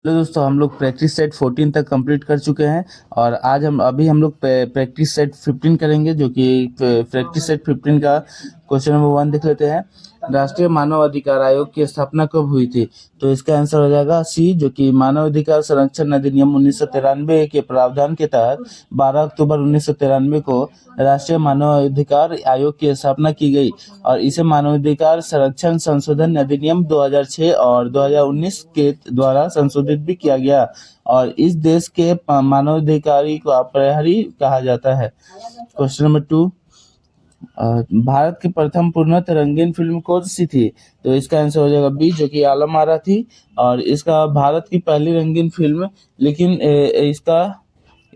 Hello दोस्तों, हम लोग प्रैक्टिस सेट 14 तक कंप्लीट कर चुके हैं। और आज हम लोग प्रैक्टिस सेट 15 करेंगे, जो कि प्रैक्टिस सेट 15 का क्वेश्चन नंबर 1 देख लेते हैं। राष्ट्रीय मानव अधिकार आयोग की स्थापना कब हुई थी? तो इसका आंसर हो जाएगा सी, जो कि मानव अधिकार संरक्षण अधिनियम 1993 के प्रावधान के तहत 12 अक्टूबर 1993 को राष्ट्रीय मानव अधिकार आयोग की स्थापना की गई। और इसे मानवाधिकार संरक्षण संशोधन अधिनियम 2006 और 2019 के द्वारा संशोधित भी किया गया। और इस देश के मानवाधिकारी को प्रहरी कहा जाता है। क्वेश्चन नंबर 2, भारत की प्रथम पूर्णतः रंगीन फिल्म कौन सी थी? तो इसका आंसर हो जाएगा बी, जो कि आलम आरा थी। और इसका भारत की पहली रंगीन फिल्म, लेकिन इसका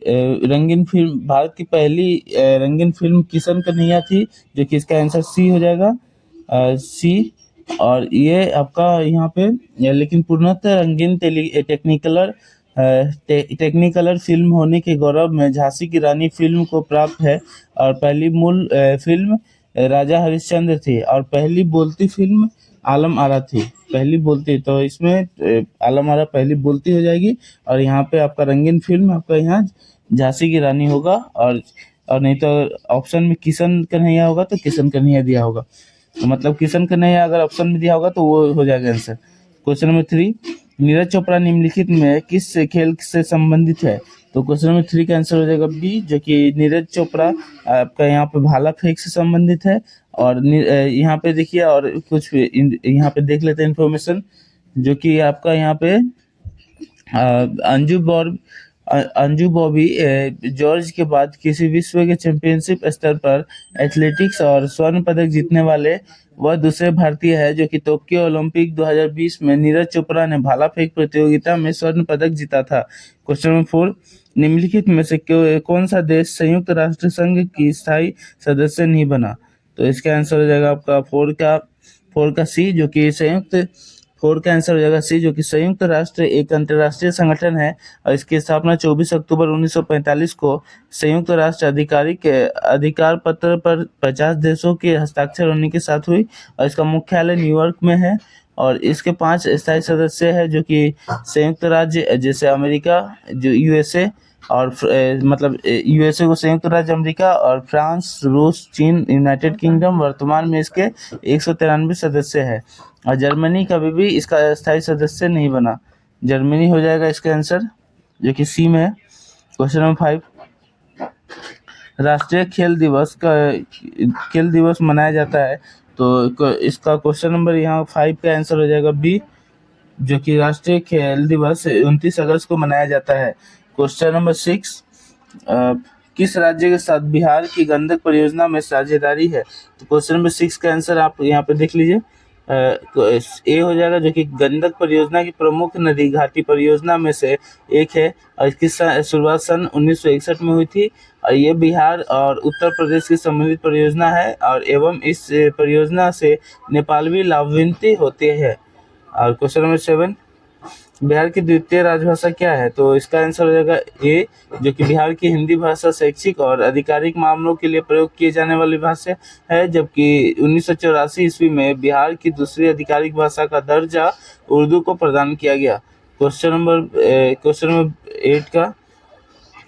रंगीन फिल्म, भारत की पहली रंगीन फिल्म किशन कन्हैया थी, जो कि इसका आंसर सी हो जाएगा, सी। और ये आपका यहाँ पे लेकिन पूर्णतः रंगीन टेक्निकलर टेक्निकलर फिल्म होने के गौरव में झांसी की रानी फिल्म को प्राप्त है। और पहली मूल फिल्म राजा हरिश्चंद्र थी। और पहली बोलती फिल्म आलम आरा थी, पहली बोलती। तो इसमें आलम आरा पहली बोलती हो जाएगी। और यहाँ पे आपका रंगीन फिल्म आपका यहाँ झांसी की रानी होगा। और नहीं तो ऑप्शन में किशन कन्हैया होगा तो किशन कन्हैया दिया होगा। तो मतलब किशन कन्हैया अगर ऑप्शन में दिया होगा तो वो हो जाएगा answer. Question number 3, Neeraj Chopra निम्नलिखित में किस खेल से संबंधित है? तो क्वेश्चन नंबर 3 का आंसर हो जाएगा बी, जो कि नीरज चोपड़ा आपका यहाँ पे भाला फेंक से संबंधित है। और यहाँ पे देखिए, और कुछ यहाँ पे देख लेते हैं इन्फॉर्मेशन, जो कि आपका यहाँ पे अंजू बॉब अंजू बॉबी जॉर्ज के बाद किसी विश्व के चैंपियनशिप स्तर पर एथलेटिक्स और स्वर्ण पदक जीतने वाले वह दूसरे भारतीय है, जो कि टोक्यो ओलंपिक 2020 में नीरज चोपड़ा ने भाला फेंक प्रतियोगिता में स्वर्ण पदक जीता था। क्वेश्चन नंबर 4, निम्नलिखित में से कौन सा देश संयुक्त राष्ट्र संघ की स्थायी सदस्य नहीं बना? तो इसका आंसर हो जाएगा आपका फोर का सी, जो कि संयुक्त 4 का आंसर हो जाएगा सी, जो कि संयुक्त राष्ट्र एक अंतर्राष्ट्रीय संगठन है। और इसकी स्थापना 24 अक्टूबर 1945 को संयुक्त राष्ट्र आधिकारिक अधिकार पत्र पर 50 देशों के हस्ताक्षर होने के साथ हुई। और इसका मुख्यालय न्यूयॉर्क में है। और इसके 5 स्थायी सदस्य हैं, जो कि संयुक्त राज्य जैसे अमेरिका, जो यूएसए, और मतलब यूएसए को संयुक्त राज्य अमेरिका, और फ्रांस, रूस, चीन, यूनाइटेड किंगडम वर्तमान में इसके 193 सदस्य हैं। और जर्मनी कभी भी इसका स्थायी सदस्य नहीं बना। जर्मनी हो जाएगा इसका आंसर, जो कि सी में है। क्वेश्चन नंबर 5, राष्ट्रीय खेल दिवस मनाया जाता है। तो इसका क्वेश्चन नंबर यहाँ 5 का आंसर हो जाएगा बी, जो कि राष्ट्रीय खेल दिवस 29 अगस्त को मनाया जाता है। क्वेश्चन नंबर 6, किस राज्य के साथ बिहार की गंडक परियोजना में साझेदारी है? तो क्वेश्चन नंबर 6 का आंसर आप यहाँ पे देख लीजिए, ए हो जाएगा, जो कि गंडक परियोजना की प्रमुख नदी घाटी परियोजना में से एक है। और इसकी शुरुआत सन 1961 में हुई थी। और ये बिहार और उत्तर प्रदेश की सम्मिलित परियोजना है। और एवं इस परियोजना से नेपाल भी लाभान्वित होते हैं। और क्वेश्चन नंबर 7, बिहार की द्वितीय राजभाषा क्या है? तो इसका आंसर हो जाएगा ए, जो कि बिहार की हिंदी भाषा शैक्षिक और आधिकारिक मामलों के लिए प्रयोग किए जाने वाली भाषा है। जबकि 1984 ईस्वी में बिहार की दूसरी आधिकारिक भाषा का दर्जा उर्दू को प्रदान किया गया। क्वेश्चन नंबर 8 का,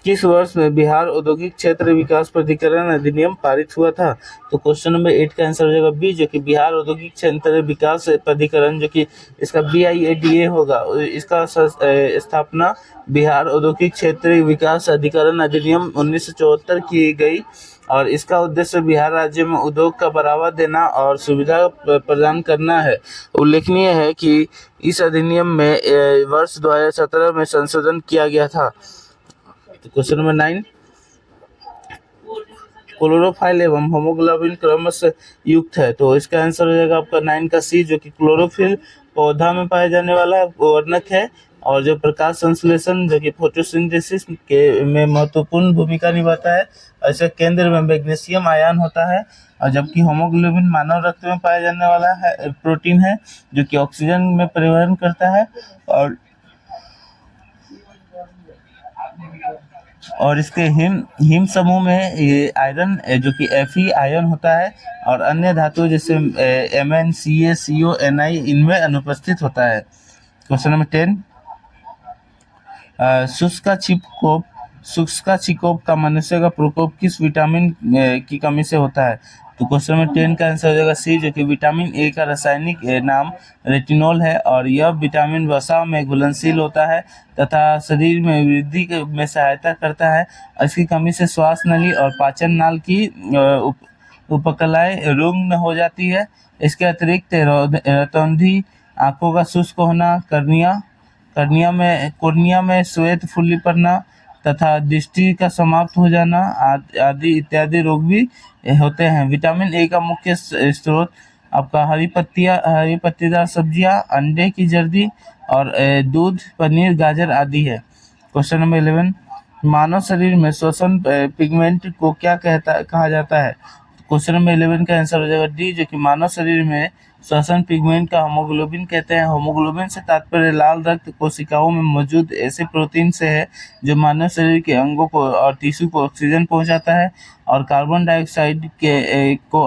किस वर्ष में बिहार औद्योगिक क्षेत्र विकास प्राधिकरण अधिनियम पारित हुआ था? तो क्वेश्चन नंबर 8 का आंसर हो जाएगा बी, जो कि बिहार औद्योगिक क्षेत्र विकास प्राधिकरण, जो कि इसका BIADA होगा, इसका स्थापना बिहार औद्योगिक क्षेत्र विकास अधिकरण अधिनियम 1974 की गई। और इसका उद्देश्य बिहार राज्य में उद्योग का बढ़ावा देना और सुविधा प्रदान करना है। उल्लेखनीय है कि इस अधिनियम में वर्ष 2017 में संशोधन किया गया था। क्वेश्चन नंबर 9, क्लोरोफाइल एवं होमोग्लोबिन क्रमशः युक्त है। तो इसका आंसर हो जाएगा आपका 9 का सी, जो कि क्लोरोफिल पौधा में पाया जाने वाला वर्णक है। और जो प्रकाश संश्लेषण, जो कि फोटोसिंथेसिस के में महत्वपूर्ण भूमिका निभाता है। ऐसे केंद्र में मैग्नीशियम आयन होता है। और जबकि होमोग्लोबिन मानव रक्त में पाया जाने वाला है प्रोटीन है, जो कि ऑक्सीजन में परिवहन करता है। और इसके हिम हिम समूह में ये आयरन, जो कि Fe आयन होता है। और अन्य धातु जैसे Mn, Ca, Co, Ni इनमें अनुपस्थित होता है। क्वेश्चन नंबर 10, शुष्का छिकोप का मनुष्य का प्रकोप किस विटामिन की कमी से होता है? तो क्वेश्चन नंबर 10 का आंसर हो जाएगा सी, जो कि विटामिन ए का रासायनिक नाम रेटिनॉल है और यह विटामिन वसा में घुलनशील होता है तथा शरीर में वृद्धि में सहायता करता है। इसकी कमी से श्वास नली और पाचन नाल की उपकलाएं रुग्ण हो जाती है। इसके अतिरिक्त रतौंधी, आंखों का शुष्क होना, कॉर्निया में श्वेत फुल्ली पड़ना तथा दृष्टि का समाप्त हो जाना आदि इत्यादि रोग भी होते हैं। विटामिन ए का मुख्य स्रोत आपका हरी पत्तीदार सब्जियां, अंडे की जर्दी और दूध, पनीर, गाजर आदि है। क्वेश्चन नंबर 11, मानव शरीर में श्वसन पिगमेंट को क्या कहा जाता है? क्वेश्चन नंबर 11 का आंसर हो जाएगा डी, जो कि मानव शरीर में श्वसन पिगमेंट का होमोग्लोबिन कहते हैं। होमोग्लोबिन से तात्पर्य लाल रक्त कोशिकाओं में मौजूद ऐसे प्रोटीन से है जो मानव शरीर के अंगों को और टिश्यू को ऑक्सीजन पहुंचाता है और कार्बन डाइऑक्साइड को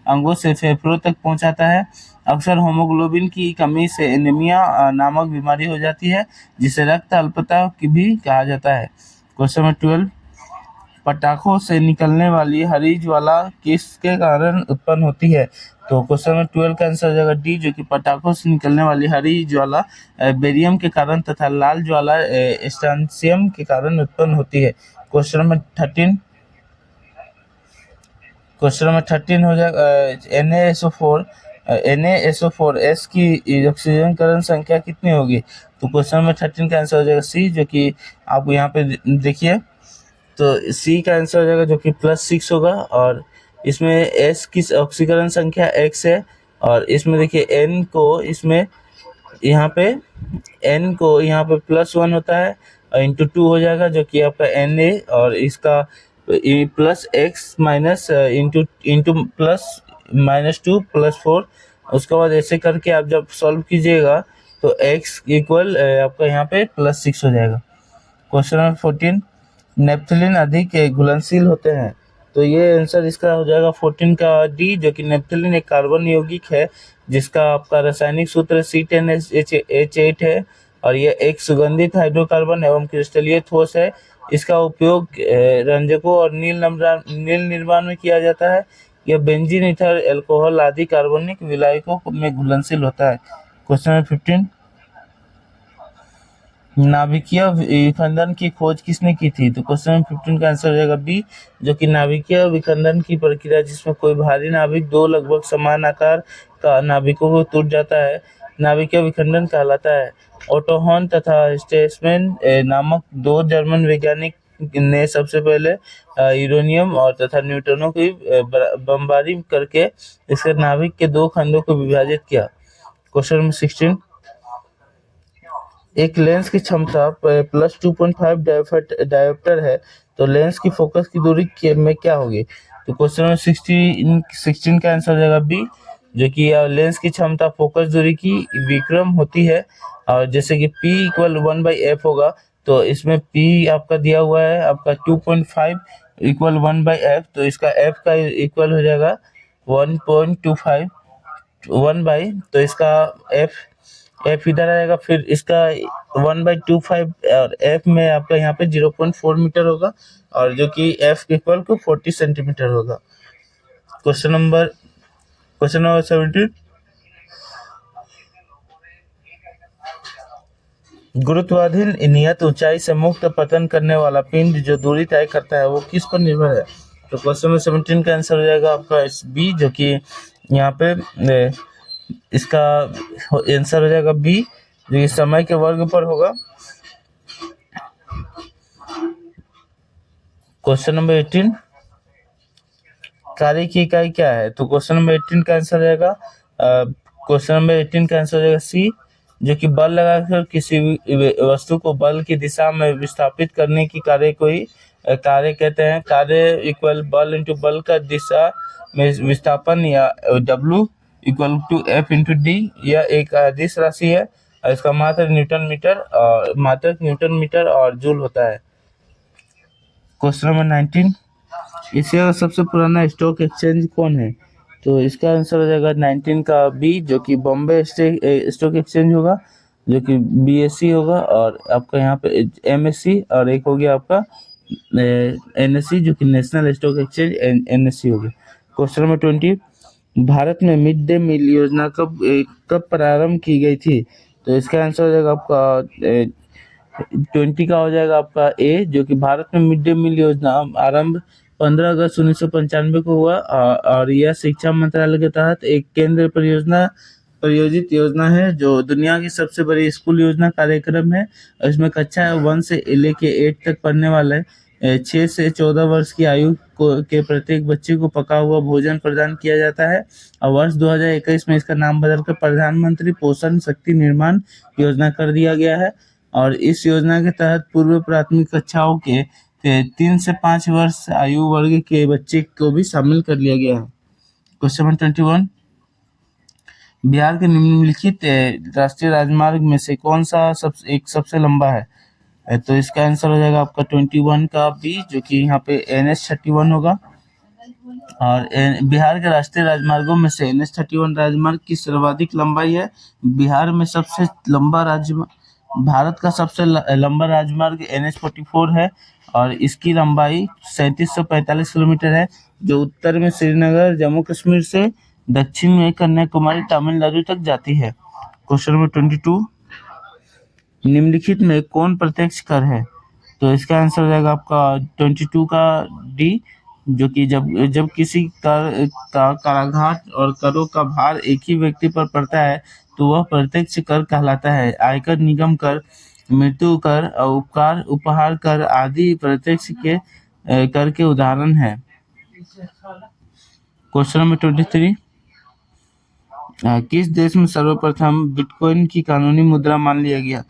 अंगों से फेफड़ों तक पहुंचाता है। अक्सर होमोग्लोबिन की कमी से एनीमिया नामक बीमारी हो जाती है, जिसे रक्त अल्पता की भी कहा जाता है। क्वेश्चन नंबर 12, पटाखों से निकलने वाली हरी ज्वाला किसके कारण उत्पन्न होती है? तो क्वेश्चन नंबर 12 का आंसर हो जाएगा डी, जो कि पटाखों से निकलने वाली हरी ज्वाला बेरियम के कारण तथा लाल ज्वाला स्ट्रांसियम के कारण उत्पन्न होती है। क्वेश्चन नंबर 13 हो जाएगा NaSO4 की ऑक्सीजनकरण संख्या कितनी होगी? तो क्वेश्चन नंबर 13 का आंसर हो जाएगा सी, जो कि आप यहाँ पे देखिए तो सी का आंसर हो जाएगा, जो कि +6 होगा और इसमें एस की ऑक्सीकरण संख्या x है और इसमें देखिए n को यहाँ पे +1 होता है और इंटू 2 हो जाएगा, जो कि आपका Na और इसका +x माइनस इंटू +2 +4। उसके बाद ऐसे करके आप जब सॉल्व कीजिएगा तो x इक्वल आपका यहाँ पे +6 हो जाएगा। क्वेश्चन नंबर 14, नेप्थलीन अधिक घुलनशील होते हैं। तो ये आंसर इसका हो जाएगा 14 का डी, जो कि नेप्थलीन एक कार्बन यौगिक है जिसका आपका रासायनिक सूत्र C10H8 है और यह एक सुगंधित हाइड्रोकार्बन एवं क्रिस्टलीय ठोस है। इसका उपयोग रंजकों और नील निर्माण में किया जाता है। यह बेंजीन, ईथर, अल्कोहल आदि कार्बनिक विलायकों में घुलनशील होता है। क्वेश्चन नंबर 15, नाभिकीय विखंडन की खोज किसने की थी? तो क्वेश्चन नंबर 15 का आंसर हो जाएगा बी, जो कि नाभिकीय विखंडन की प्रक्रिया जिसमें कोई भारी नाभिक दो लगभग समान आकार का नाभिकों को टूट जाता है, नाभिकीय विखंडन कहलाता है। ओटो हॉर्न तथा स्ट्रेसमैन नामक दो जर्मन वैज्ञानिक ने सबसे पहले यूरेनियम और तथा न्यूट्रॉनों की बमबारी करके इसके नाभिक के दो खंडों को विभाजित किया। क्वेश्चन नंबर 16, एक लेंस की क्षमता +2.5 डायोप्टर है, तो लेंस की फोकस की दूरी में क्या होगी? तो क्वेश्चन नंबर 16 का आंसर हो जाएगा बी, जो कि लेंस की क्षमता फोकस दूरी की विक्रम होती है और जैसे कि P = 1/f होगा, तो इसमें P आपका दिया हुआ है आपका 2.5 = 1/f, तो इसका f का इक्वल हो जाएगा 1.25 तो इसका f इधर आएगा, फिर इसका 1/25 और f में आपका यहाँ पे 0.4 मीटर होगा और जो कि f इक्वल टू 40 सेंटीमीटर होगा। क्वेश्चन नंबर 17, गुरुत्वाधीन नियत ऊंचाई से मुक्त पतन करने वाला पिंड जो दूरी तय करता है वो किस पर निर्भर है? तो क्वेश्चन नंबर 17 का आंसर हो जाएगा आपका बी, जो कि यहाँ पे इसका आंसर हो जाएगा बी, जो समय के वर्ग पर होगा। क्वेश्चन नंबर 18, कार्य की इकाई क्या है? तो क्वेश्चन नंबर 18 का आंसर रहेगा सी, जो कि बल लगाकर किसी वस्तु को बल की दिशा में विस्थापित करने की कार्य को ही कार्य कहते हैं। कार्य इक्वल बल इंटू बल का दिशा में विस्थापन या W = F × D, यह एक अदिश राशि है और इसका मात्रक न्यूटन मीटर और जूल होता है। क्वेश्चन नंबर 19, एशिया का सबसे पुराना स्टॉक एक्सचेंज कौन है? तो इसका आंसर हो जाएगा 19 का बी, जो कि बॉम्बे स्टॉक एक्सचेंज होगा, जो कि बीएससी होगा, और आपका यहाँ पे एमएससी, और एक हो गया आपका एनएससी जो कि नेशनल स्टॉक एक्सचेंज एनएससी हो गया। क्वेश्चन नंबर 20, भारत में मिड डे मील योजना कब प्रारंभ की गई थी? तो इसका आंसर हो जाएगा आपका 20 का हो जाएगा आपका ए, जो कि भारत में मिड डे मील योजना आरंभ 15 अगस्त 1995 को हुआ, और यह शिक्षा मंत्रालय के तहत एक केंद्र प्रायोजित योजना है, जो दुनिया की सबसे बड़ी स्कूल योजना कार्यक्रम है। इसमें कक्षा 1 से लेके 8 तक पढ़ने वाले 6 से 14 वर्ष की आयु के प्रत्येक बच्चे को पका हुआ भोजन प्रदान किया जाता है, और वर्ष 2021 में इसका नाम बदलकर प्रधानमंत्री पोषण शक्ति निर्माण योजना कर दिया गया है। और इस योजना के तहत पूर्व प्राथमिक कक्षाओं के 3 से 5 वर्ष आयु वर्ग के बच्चे को भी शामिल कर लिया गया है। क्वेश्चन नंबर 21, बिहार के निम्नलिखित राष्ट्रीय राजमार्ग में से कौन सा सबसे लंबा है? तो इसका आंसर हो जाएगा आपका 21 का बी, जो कि यहाँ पे NH31 होगा। और बिहार के राष्ट्रीय राजमार्गों में से NH31 राजमार्ग की सर्वाधिक लंबाई है। बिहार में सबसे लंबा भारत का सबसे लंबा राजमार्ग NH44 है, और इसकी लंबाई 3745 किलोमीटर है, जो उत्तर में श्रीनगर जम्मू कश्मीर से दक्षिण में कन्याकुमारी तमिलनाडु तक जाती है। क्वेश्चन नंबर 22, निम्नलिखित में कौन प्रत्यक्ष कर है? तो इसका आंसर हो जाएगा आपका 22 का डी, जो कि जब किसी कराघाट और करों का भार एक ही व्यक्ति पर पड़ता है तो वह प्रत्यक्ष कर कहलाता है। आयकर, निगम कर, मृत्यु कर, उपकार उपहार कर आदि प्रत्यक्ष कर के उदाहरण है। क्वेश्चन नंबर 23, किस देश में सर्वप्रथम बिटकॉइन की कानूनी मुद्रा मान लिया गया?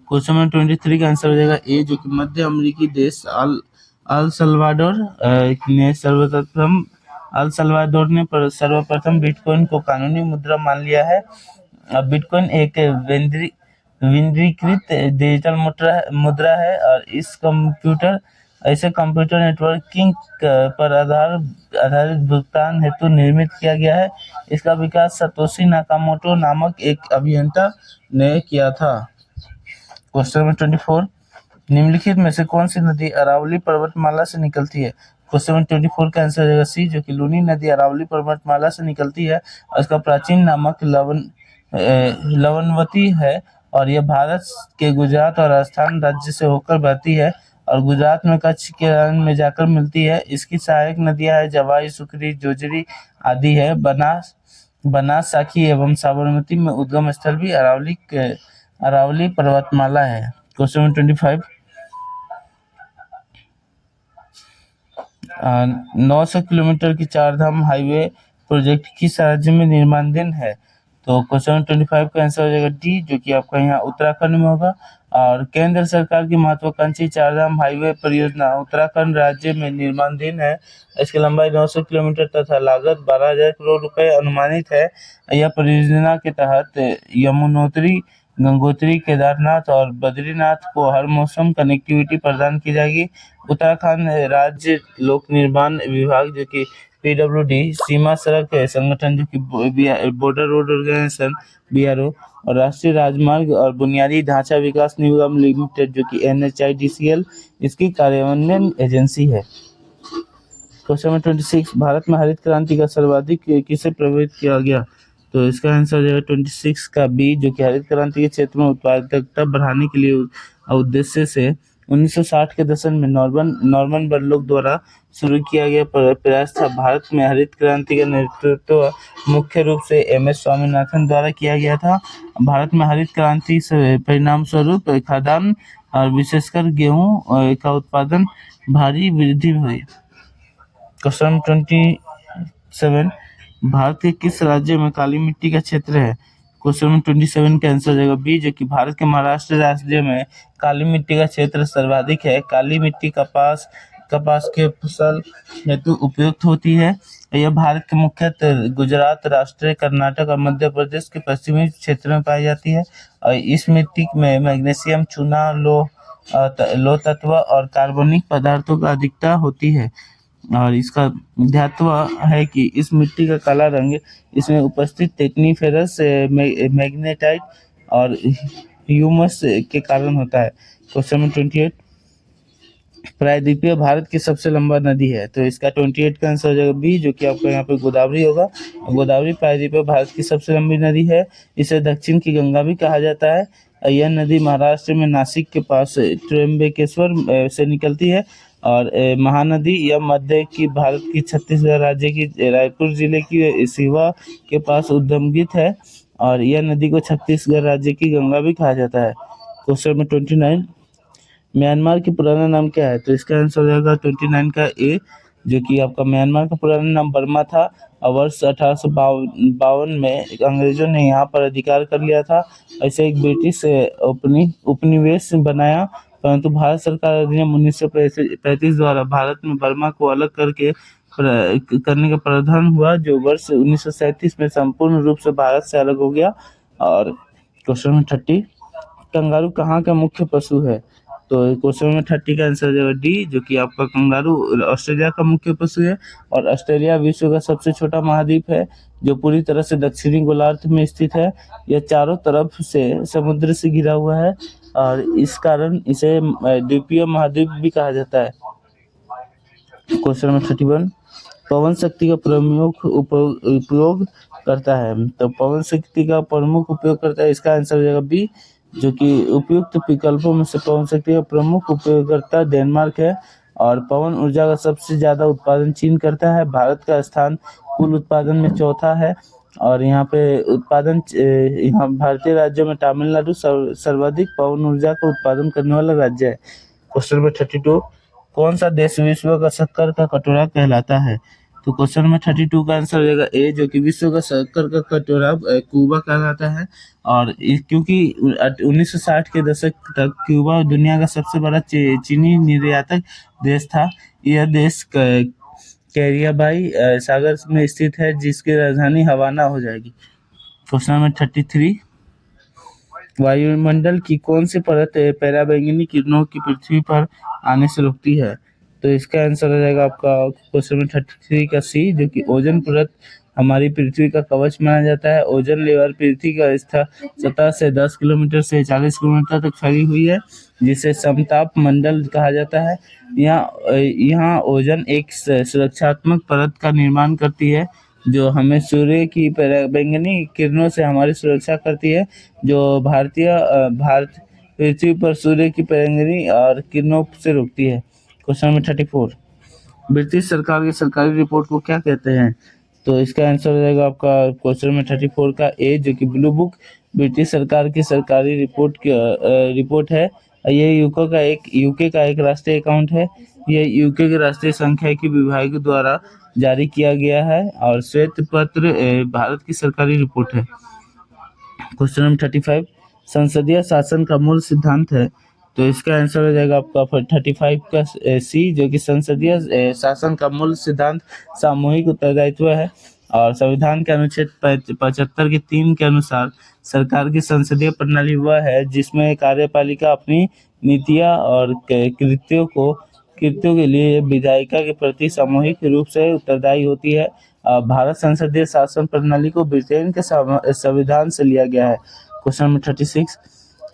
क्वेश्चन नंबर 23 का आंसर हो जाएगा ए, जो कि मध्य अमेरिकी देश अल सल्वाडोर ने सर्वप्रथम बिटकॉइन को कानूनी मुद्रा मान लिया है। बिटकॉइन एक विकेंद्रीकृत डिजिटल मुद्रा है, और ऐसे कंप्यूटर नेटवर्किंग पर आधारित भुगतान हेतु निर्मित किया गया है। इसका विकास सतोशी नाकामोटो नामक एक अभियंता ने किया था। क्वेश्चन नंबर 24, निम्नलिखित में से कौन सी नदी अरावली पर्वतमाला से निकलती है? क्वेश्चन नंबर 24 का आंसर रहेगा सी, जो कि लूनी नदी अरावली पर्वतमाला से निकलती है, और इसका प्राचीन नामक लवणवती है, और यह भारत के गुजरात और राजस्थान राज्य से होकर बहती है, और गुजरात में कच्छ के रण में जाकर मिलती है। इसकी सहायक नदियां है जवाई, सुकरी, जोजरी आदि है। बनास, साखी एवं साबरमती में उद्गम स्थल भी अरावली पर्वतमाला है। क्वेश्चन नंबर 25, 900 किलोमीटर की चारधाम हाईवे प्रोजेक्ट किस राज्य में निर्माणाधीन है? तो क्वेश्चन नंबर 25 का आंसर हो जाएगा डी, जो कि आपका यहाँ उत्तराखंड में होगा। और केंद्र सरकार की महत्वाकांक्षी चारधाम हाईवे परियोजना उत्तराखंड राज्य में निर्माणाधीन है। इसकी लंबाई 900 किलोमीटर तथा लागत 12,000 करोड़ रुपए अनुमानित है। यह परियोजना के तहत यमुनोत्री, गंगोत्री, केदारनाथ और बद्रीनाथ को हर मौसम कनेक्टिविटी प्रदान की जाएगी। उत्तराखंड राज्य लोक निर्माण विभाग, जो कि PWD, सीमा सड़क संगठन, जो कि बॉर्डर रोड ऑर्गेनाइजेशन BRO, और राष्ट्रीय राजमार्ग और बुनियादी ढांचा विकास निगम लिमिटेड, जो कि NHIDCL, इसकी कार्यान्वयन एजेंसी है। क्वेश्चन नंबर 26, भारत में हरित क्रांति का सर्वाधिक किसे प्रभावित किया गया? तो इसका आंसर हो जाएगा 26 का बी, जो कि हरित क्रांति के क्षेत्र में उत्पादकता बढ़ाने के लिए उद्देश्य से 1960 के दशक में नॉर्मन बोरलॉग द्वारा शुरू किया गया प्रयास था। भारत में हरित क्रांति का नेतृत्व मुख्य रूप से MS स्वामीनाथन द्वारा किया गया था। भारत में हरित क्रांति से परिणाम स्वरूप खाद्यान्न और विशेषकर गेहूं का उत्पादन भारी वृद्धि हुई। क्वेश्चन 27, भारत के किस राज्य में काली मिट्टी का क्षेत्र है? क्वेश्चन नंबर 27 का आंसर हो जाएगा बी, जो कि भारत के महाराष्ट्र राज्य में काली मिट्टी का क्षेत्र सर्वाधिक है। काली मिट्टी कपास के फसल हेतु उपयुक्त होती है। यह भारत के मुख्यतः गुजरात, राजस्थान, कर्नाटक और मध्य प्रदेश के पश्चिमी क्षेत्र में पाई जाती है। और इस मिट्टी में मैग्नीशियम, चूना, लौह तत्व और कार्बनिक पदार्थों का अधिकता होती है। और इसका धातु है कि इस मिट्टी का काला रंग इसमें उपस्थित टेक्नीफेरस मैग्नेटाइट और ह्यूमस के कारण होता है। क्वेश्चन नंबर 28, प्रायद्वीपीय भारत की सबसे लंबा नदी है, तो इसका 28 का आंसर हो जाएगा बी, जो कि आपका यहाँ पे गोदावरी होगा। गोदावरी प्रायद्वीपीय भारत की सबसे लंबी नदी है। इसे दक्षिण की गंगा भी कहा जाता है। यह नदी महाराष्ट्र में नासिक के पास त्र्यंबकेश्वर से निकलती है। और महानदी यह मध्य की भारत की छत्तीसगढ़ राज्य की रायपुर जिले की सिवा के पास उद्गमित है। और यह नदी को छत्तीसगढ़ राज्य की गंगा भी कहा जाता है। क्वेश्चन नंबर 29, म्यांमार की पुराना नाम क्या है, तो इसका आंसर हो जाएगा 29 का ए, जो कि आपका म्यांमार का पुराना नाम बर्मा था। और वर्ष 1852 में अंग्रेजों ने यहाँ पर अधिकार कर लिया था। ऐसे एक ब्रिटिश उपनिवेश बनाया, परंतु भारत सरकार अधिनियम 1935 द्वारा भारत में बर्मा को अलग करने का प्रावधान हुआ, जो वर्ष 1937 में संपूर्ण रूप से भारत से अलग हो गया। और क्वेश्चन नंबर 30, कंगारू कहाँ का मुख्य पशु है, तो क्वेश्चन नंबर 30 का आंसर हो जाएगा डी, जो कि आपका कंगारू ऑस्ट्रेलिया का मुख्य पशु है। और ऑस्ट्रेलिया विश्व का सबसे छोटा महाद्वीप है, जो पूरी तरह से दक्षिणी गोलार्ध में स्थित है। यह चारों तरफ से समुद्र से घिरा हुआ है, और इस कारण इसे द्वीपीय महाद्वीप भी कहा जाता है। क्वेश्चन नंबर 31, पवन शक्ति का प्रमुख उपयोग करता है, तो पवन शक्ति का प्रमुख उपयोग करता है, इसका आंसर हो जाएगा बी, जो कि उपयुक्त विकल्पों में से पवन शक्ति का प्रमुख उपयोगकर्ता डेनमार्क है। और पवन ऊर्जा का सबसे ज्यादा उत्पादन चीन करता है। भारत का स्थान कुल उत्पादन में चौथा है। और यहाँ पे उत्पादन यहाँ भारतीय राज्यों में तमिलनाडु सर्वाधिक पवन ऊर्जा का उत्पादन करने वाला राज्य है। क्वेश्चन नंबर 32, कौन सा देश विश्व का शक्कर का कटोरा कहलाता है, तो क्वेश्चन नंबर 32 का आंसर हो जाएगा ए, जो कि विश्व का शक्कर का कटोरा क्यूबा कहलाता है। और क्योंकि 1960 के दशक तक क्यूबा दुनिया का सबसे बड़ा चीनी निर्यातक देश था। यह देश कैरिबियाई सागर में स्थित है, जिसकी राजधानी हवाना हो जाएगी। क्वेश्चन नंबर 33, वायुमंडल की कौन सी परत पराबैंगनी किरणों की पृथ्वी पर आने से रोकती है, तो इसका आंसर हो जाएगा आपका क्वेश्चन नंबर 33 का सी, जो कि ओजोन परत हमारी पृथ्वी का कवच माना जाता है। ओजोन लेयर पृथ्वी का सतह से 10 किलोमीटर से 40 किलोमीटर तक फैली हुई है, जिसे समताप मंडल कहा जाता है। यहाँ ओजोन एक सुरक्षात्मक परत का निर्माण करती है, जो हमें सूर्य की पराबैंगनी किरणों से हमारी सुरक्षा करती है, जो भारत पृथ्वी पर सूर्य की पराबैंगनी और किरणों से रोकती है। क्वेश्चन नंबर 34, ब्रिटिश सरकार की सरकारी रिपोर्ट को क्या कहते हैं, तो इसका आंसर हो जाएगा आपका क्वेश्चन नंबर 34 का ए, जो कि ब्लू बुक ब्रिटिश सरकार की सरकारी रिपोर्ट है। ये यूके का एक राष्ट्रीय अकाउंट है। ये यूके के राष्ट्रीय सांख्यिकी विभाग द्वारा जारी किया गया है, और श्वेत पत्र भारत की सरकारी रिपोर्ट है। क्वेश्चन नंबर 35, संसदीय शासन का मूल सिद्धांत है, तो इसका आंसर हो जाएगा आपका 35 का सी, जो कि संसदीय शासन का मूल सिद्धांत सामूहिक उत्तरदायित्व है। और संविधान के अनुच्छेद 75 के 3 के अनुसार सरकार की संसदीय प्रणाली वह है जिसमें कार्यपालिका अपनी नीतियां और कृत्यों के लिए विधायिका के प्रति सामूहिक रूप से उत्तरदायी होती है। भारत संसदीय शासन प्रणाली को ब्रिटेन के संविधान से लिया गया है। क्वेश्चन नंबर 36,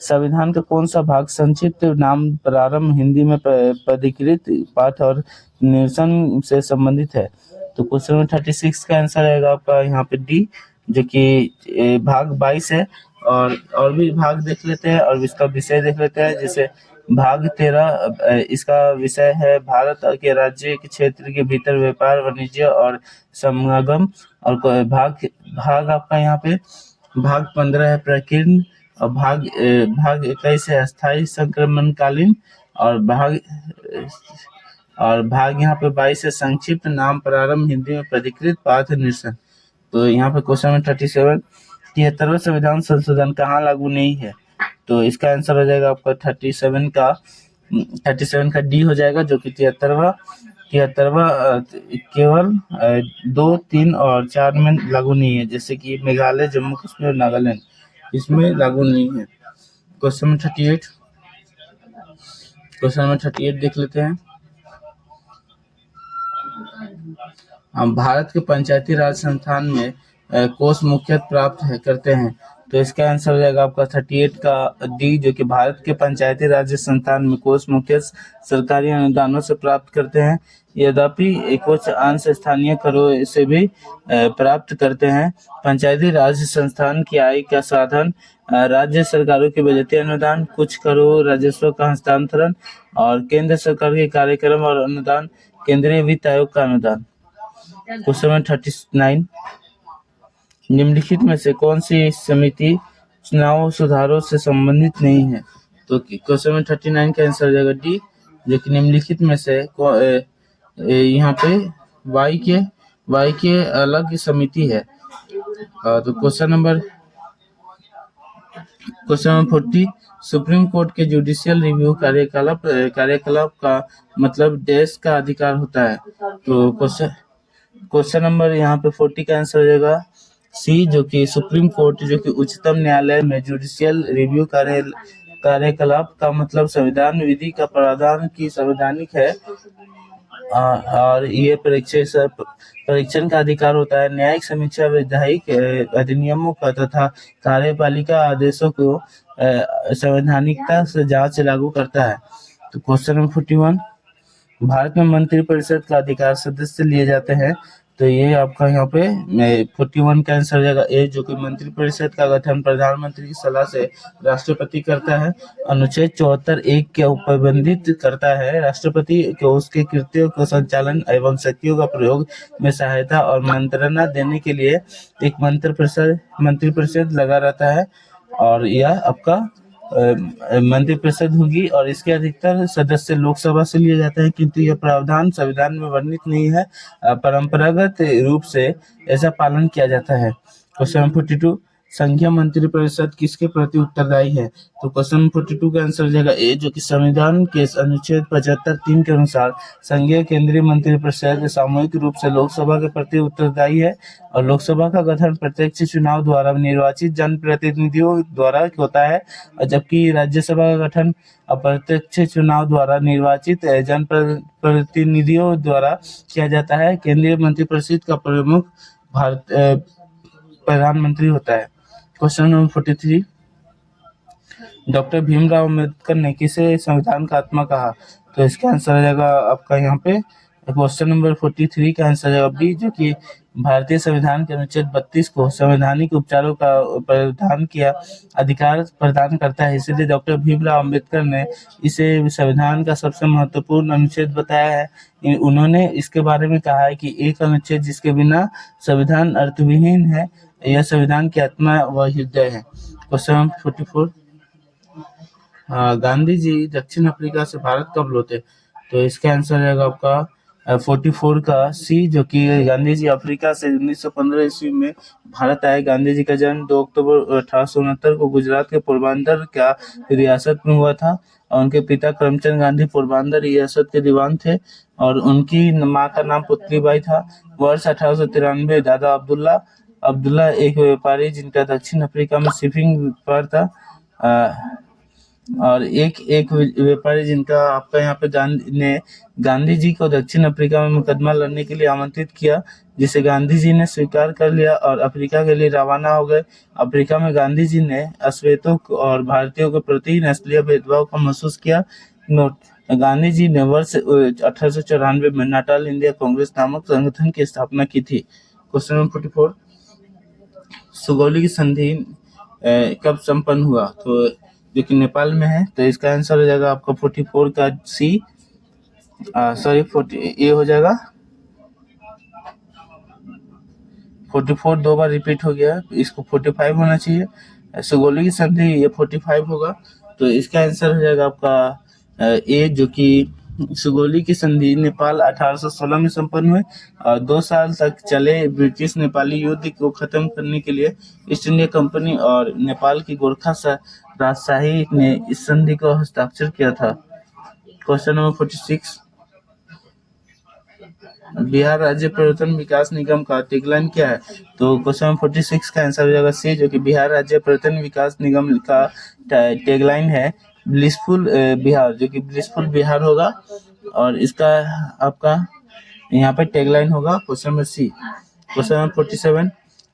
संविधान का कौन सा भाग संक्षिप्त नाम प्रारंभ हिंदी में पदाधिकृत पाठ और निरसन से संबंधित है, तो क्वेश्चन नंबर 36 का आंसर आएगा आपका यहाँ पे डी, जो कि भाग 22 है। और भी भाग देख लेते हैं और इसका विषय देख लेते हैं। जैसे भाग 13, इसका विषय है भारत के राज्य के क्षेत्र के भीतर व्यापार वाणिज्य और समागम। और भाग आपका यहाँ पे भाग 15 है प्रकीर्ण। और भाग 21 है अस्थायी संक्रमणकालीन। और भाग यहाँ पे 22 है संक्षिप्त नाम प्रारंभ हिंदी में पदाधिकृत पाठ निरसन। तो यहाँ पे क्वेश्चन नंबर 37, 73वां संविधान संशोधन कहाँ लागू नहीं है, तो इसका आंसर हो जाएगा आपका 37 का डी हो जाएगा, जो कि 73वां केवल 2, 3 और 4 में लागू नहीं है, जैसे कि मेघालय, जम्मू कश्मीर और नागालैंड, इसमें लागू नहीं है। क्वेश्चन नंबर 38 देख लेते हैं। हम भारत के पंचायती राज संस्थान में कोष मुख्यतः प्राप्त करते हैं, तो इसका आंसर हो जाएगा आपका 38 का डी, जो कि भारत के पंचायती राज संस्थान में कोष मुख्य सरकारी अनुदानों से प्राप्त करते हैं। यद्यपि कुछ अंश स्थानीय करों से भी प्राप्त करते हैं। पंचायती राज संस्थान की आय का साधन राज्य सरकारों के बजटीय अनुदान, कुछ करों राजस्व का हस्तांतरण और केंद्र सरकार के कार्यक्रम और अनुदान, केंद्रीय वित्त आयोग का अनुदान। क्वेश्चन नंबर 39, निम्नलिखित में से कौन सी समिति चुनाव सुधारों से संबंधित नहीं है? तो क्वेश्चन नंबर 39 का आंसर हो जाएगा डी, जो कि निम्नलिखित में से यहाँ पे वाई के अलग समिति है। तो क्वेश्चन नंबर 40, सुप्रीम कोर्ट के जुडिशियल रिव्यू कार्यकलाप का मतलब देश का अधिकार होता है। तो क्वेश्चन नंबर यहाँ पे 40 का आंसर हो जाएगा सी, जो कि सुप्रीम कोर्ट, जो कि उच्चतम न्यायालय में जुडिशियल रिव्यू कार्यकलाप का मतलब संविधान विधि का प्रावधान की संवैधानिक है और ये परीक्षण का अधिकार होता है। न्यायिक समीक्षा वैधानिक अधिनियमों का तथा कार्यपालिका आदेशों को संवैधानिकता से जांच लागू करता है। तो क्वेश्चन नंबर 41, भारत में मंत्रिपरिषद का अधिकार सदस्य लिए जाते हैं। तो ये आपका यहाँ पे 41 का आंसर हो जाएगा ए, जो कि मंत्रिपरिषद का गठन प्रधानमंत्री की सलाह से राष्ट्रपति करता है। अनुच्छेद 74(1) के प्रतिबंधित करता है राष्ट्रपति को उसके कृत्यों को संचालन एवं शक्तियों का प्रयोग में सहायता और मंत्रणा देने के लिए एक मंत्रिपरिषद लगा रहता है। और यह आपका मंत्रिपरिषद होगी और इसके अधिकतर सदस्य लोकसभा से लिए जाते हैं, किंतु यह प्रावधान संविधान में वर्णित नहीं है। परंपरागत रूप से ऐसा पालन किया जाता है। क्वेश्चन 42, संघीय मंत्रिपरिषद किसके प्रति उत्तरदायी है? तो क्वेश्चन 42 का आंसर हो जाएगा ए, जो कि संविधान के अनुच्छेद 75(3) के अनुसार संघीय केंद्रीय मंत्रिपरिषद सामूहिक रूप से लोकसभा के प्रति उत्तरदायी है और लोकसभा का गठन प्रत्यक्ष चुनाव द्वारा निर्वाचित जनप्रतिनिधियों द्वारा होता है, जबकि राज्यसभा का गठन अप्रत्यक्ष चुनाव द्वारा निर्वाचित जनप्रतिनिधियों द्वारा किया जाता है। केंद्रीय मंत्रिपरिषद का प्रमुख प्रधानमंत्री होता है। Question number 43, doctor Bhimrao Ambedkar ने किसे संविधान का आत्मा कहा? तो इसका आंसर हो जाएगा आपका यहाँ पे क्वेश्चन नंबर 43 का आंसर हो जाएगा बी, जो कि भारतीय संविधान के अनुच्छेद 32 को संवैधानिक उपचारों का प्रदान किया अधिकार प्रदान करता है। इसलिए डॉक्टर भीमराव अम्बेडकर ने इसे संविधान का सबसे महत्वपूर्ण अनुच्छेद बताया है। उन्होंने इसके बारे में कहा है कि एक अनुच्छेद जिसके बिना संविधान अर्थविहीन है, यह संविधान की आत्मा व हृदय है। क्वेश्चन नंबर 44, गांधी जी दक्षिण अफ्रीका से भारत कब लौटे? तो इसका आंसर रहेगा आपका 44 का सी, जो कि गांधी जी अफ्रीका से 1915 ईस्वी में भारत आए। गांधी जी का जन्म 2 अक्टूबर 1869 को गुजरात के पोरबंदर का रियासत में हुआ था और उनके पिता करमचंद गांधी पोरबंदर रियासत के दीवान थे और उनकी मां का नाम पुतलीबाई था। वर्ष 1893 दादा अब्दुल्ला एक व्यापारी जिनका दक्षिण अफ्रीका में शिपिंग व्यापार था और एक व्यापारी जिनका आपका यहाँ पे गांधी जी को दक्षिण अफ्रीका में मुकदमा लड़ने के लिए आमंत्रित किया, जिसे गांधी जी ने स्वीकार कर लिया और अफ्रीका के लिए रवाना हो गए। अफ्रीका में गांधी जी ने अश्वेतों और भारतीयों के प्रति नस्लीय भेदभाव को महसूस किया। गांधी जी ने वर्ष 1894 में नाटाल इंडिया कांग्रेस नामक संगठन की स्थापना की थी। क्वेश्चन नंबर 44, सुगौली की संधि कब संपन्न हुआ? तो जो कि नेपाल में है। तो इसका आंसर हो जाएगा आपका 44 का सी, 40 ये हो जाएगा 44 दो बार रिपीट हो गया, इसको 45 होना चाहिए। सुगौली की संधि ये 45 होगा। तो इसका आंसर हो जाएगा आपका ए, जो कि सुगौली की संधि नेपाल 1816 में संपन्न हुए और 2 साल तक चले ब्रिटिश नेपाली युद्ध को खत्म करने के लिए ईस्ट इंडिया कंपनी और नेपाल की गोरखा राजशाही ने इस संधि को हस्ताक्षर किया था। क्वेश्चन नंबर 46, बिहार राज्य पर्यटन विकास निगम का टैगलाइन क्या है? तो क्वेश्चन नंबर 46 का आंसर हो जाएगा सी, जो कि बिहार राज्य पर्यटन विकास निगम का टैगलाइन है ब्लिसफुल बिहार, जो कि ब्लिसफुल बिहार होगा और इसका आपका यहाँ पे टैगलाइन होगा question number C. Question number 47,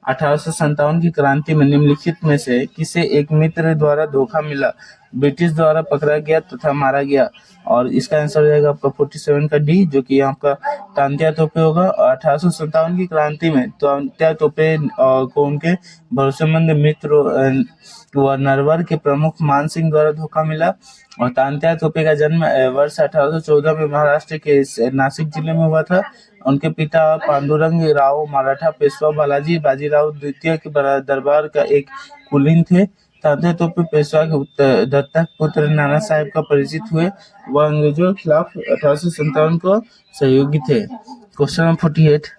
1857 की क्रांति में निम्नलिखित में से किसे एक मित्र द्वारा धोखा मिला, ब्रिटिश द्वारा पकड़ा गया तथा मारा गया? और इसका आंसर हो जाएगा आपका 47 का डी, जो कि आपका तांत्या तोपे होगा। 1857 की क्रांति में तांत्या तोपे को उनके भरोसेमंद मित्र व नरवर के प्रमुख मान सिंह द्वारा धोखा मिला। और तांत्या तोपे का जन्म वर्ष 1814 में महाराष्ट्र के नासिक जिले में हुआ था। उनके पिता पांडुरंग राव मराठा पेशवा बालाजी बाजीराव द्वितीय के दरबार का एक कुलीन थे। तांत्या तोपे पेशवा के दत्तक पुत्र नाना साहेब का परिचित हुए। वह अंग्रेजों के खिलाफ 1857 को सहयोगी थे। क्वेश्चन नंबर 48,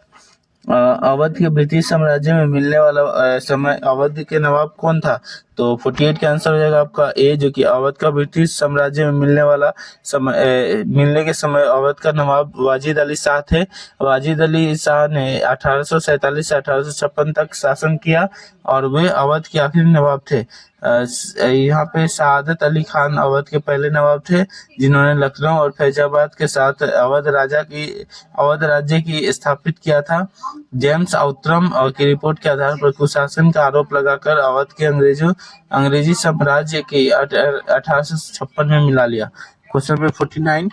अवध के ब्रिटिश साम्राज्य में मिलने वाला समय अवध के नवाब कौन था? तो 48 का आंसर हो जाएगा आपका ए, जो कि अवध का ब्रिटिश साम्राज्य में मिलने वाला मिलने के समय अवध का नवाब वाजिद अली शाह थे। वाजिद अली शाह ने 1847 से 1856 तक शासन किया और वे अवध के आखिरी नवाब थे। यहाँ पे शहादत अली खान अवध के पहले नवाब थे, जिन्होंने लखनऊ और फैजाबाद के साथ अवध राज्य की स्थापित किया था। जेम्स आउत्रम की रिपोर्ट के आधार पर कुशासन का आरोप लगाकर अवध के अंग्रेजी साम्राज्य के 1856 में मिला लिया। क्वेश्चन नंबर 49,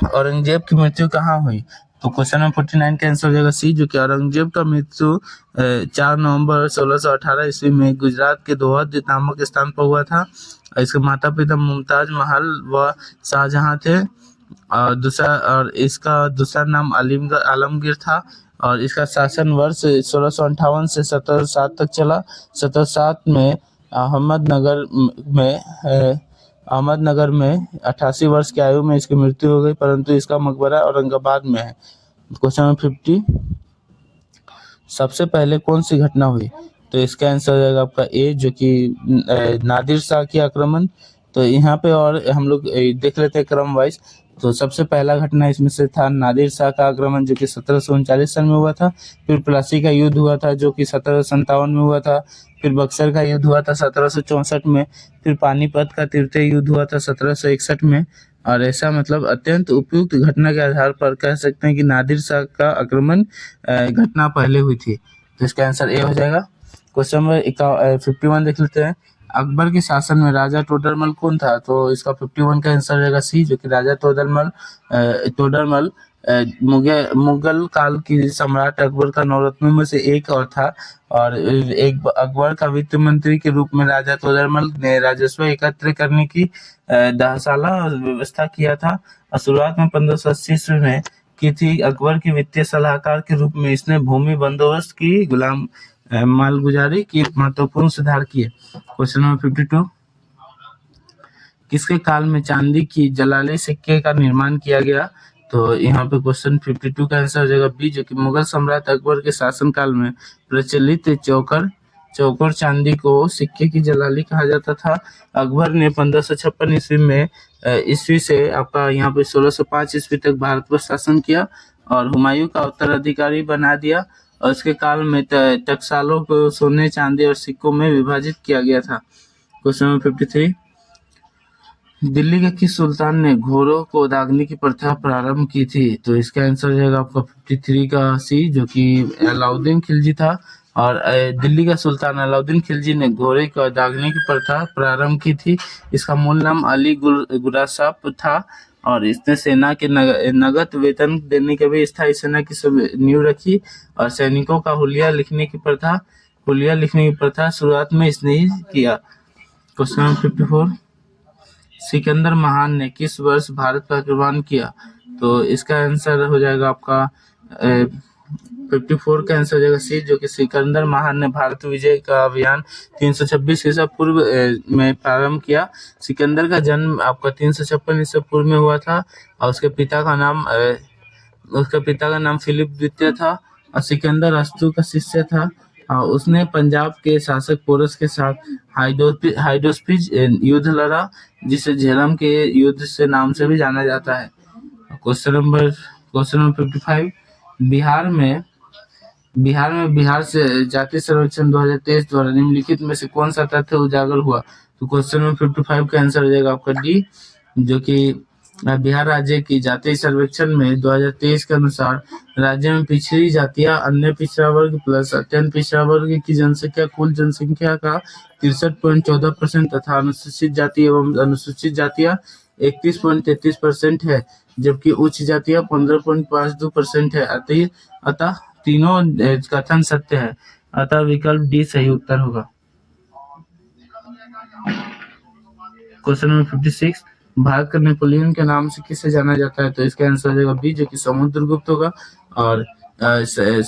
औरंगजेब की मृत्यु कहाँ हुई? तो क्वेश्चन नंबर 49 का आंसर हो जाएगा सी, जो कि औरंगजेब का मृत्यु 4 नवंबर 1618 ईस्वी में गुजरात के दोहद नामक स्थान पर हुआ था। इसके माता पिता मुमताज महल व शाहजहां थे। और इसका दूसरा नाम आलमगीर था। और इसका शासन वर्ष 1658 से 1707 तक चला। 1707 में अहमदनगर में 88 वर्ष की आयु में इसकी मृत्यु हो गई, परंतु इसका मकबरा औरंगाबाद में है। क्वेश्चन नंबर 50, सबसे पहले कौन सी घटना हुई? तो इसका आंसर हो जाएगा आपका ए, जो कि नादिर शाह की आक्रमण। तो यहाँ पे और हम लोग देख लेते हैं क्रम वाइज। तो सबसे पहला घटना इसमें से था नादिर शाह का आक्रमण, जो कि 1739 सन में हुआ था। फिर प्लासी का युद्ध हुआ था, जो कि 1757 में हुआ था। फिर बक्सर का युद्ध हुआ था 1764 में। फिर पानीपत का तृतीय युद्ध हुआ था 1761 में। और ऐसा मतलब अत्यंत उपयुक्त घटना के आधार पर कह सकते हैं कि नादिर शाह का आक्रमण घटना पहले हुई थी। तो इसका आंसर ए हो जाएगा। क्वेश्चन नंबर 51 देख लेते हैं। अकबर के शासन में राजा टोडरमल कौन था? तो इसका 51 का आंसर रहेगा सी, जो कि राजा टोडरमल मुगल काल की सम्राट अकबर का नौरत्नों में से एक और था। और एक अकबर का वित्त मंत्री के रूप में राजा टोडरमल ने राजस्व एकत्र करने की दाहसाला व्यवस्था किया था। और शुरुआत में 1580 ईस्वी में की थी। अकबर के वित्तीय सलाहकार के रूप में इसने भूमि बंदोबस्त की, गुलाम मालगुजारी की महत्वपूर्ण सुधार किए। क्वेश्चन नंबर 52, किसके काल में चांदी की जलाली सिक्के का निर्माण किया गया? तो यहाँ पे क्वेश्चन 52 का आंसर हो जाएगा बी, जो कि मुगल सम्राट अकबर के शासनकाल में प्रचलित चौकर चांदी को सिक्के की जलाली कहा जाता था। अकबर ने 1556 ईस्वी से आपका यहाँ पे 1605 ईस्वी तक भारत पर शासन किया और हुमायूं का उत्तराधिकारी बना दिया। और उसके काल में टकसालों को सोने, चांदी और सिक्कों में विभाजित किया गया था। क्वेश्चन नंबर 53, दिल्ली के किस सुल्तान ने घोड़ों को दागने की प्रथा प्रारंभ की थी? तो इसका आंसर हो जाएगा आपका 53 का सी, जो कि अलाउद्दीन खिलजी था। और दिल्ली का सुल्तान अलाउद्दीन खिलजी ने घोड़े को दागने की प्रथा प्रारंभ की थी। इसका मूल नाम अली गुरासाप था। और इसने सेना के नगद वेतन देने के भी स्थायी सेना की नींव रखी। और सैनिकों का हुलिया लिखने की प्रथा शुरुआत में इसने ही किया। क्वेश्चन नंबर 54, सिकंदर महान ने किस वर्ष भारत पर आक्रमण किया? तो इसका आंसर हो जाएगा आपका 54 का आंसर हो जाएगा सी, जो कि सिकंदर महान ने भारत विजय का अभियान 326 ईसा पूर्व में प्रारंभ किया। सिकंदर का जन्म आपका 356 ईसा पूर्व में हुआ था। और उसके पिता का नाम फिलिप द्वितीय था। और सिकंदर अस्तु का शिष्य था। उसने पंजाब के शासक पोरस के साथ हाइडोस्पिज युद्ध लड़ा, जिसे झेलम के युद्ध से नाम से भी जाना जाता है। क्वेश्चन नंबर 55, बिहार में बिहार से जाति सर्वेक्षण 2023 द्वारा निम्नलिखित में से कौन सा तथ्य उजागर हुआ? तो क्वेश्चन नंबर 55 का आंसर हो जाएगा आपका डी, जो कि बिहार राज्य की जातीय सर्वेक्षण में 2023 के अनुसार राज्य में पिछड़ी जातियां, अन्य पिछड़ा वर्ग प्लस अत्यंत पिछड़ा वर्ग की जनसंख्या कुल जनसंख्या का 63.14% तथा अनुसूचित जाति एवं अनुसूचित जातियां 31.33% है, जबकि उच्च जातियां 15.52% है। अतः तीनों कथन सत्य है। अतः विकल्प डी सही उत्तर होगा। क्वेश्चन नंबर 56, भारत का नेपोलियन के नाम से किसे जाना जाता है? तो इसका आंसर हो जाएगा बी, जो कि समुद्रगुप्त होगा। और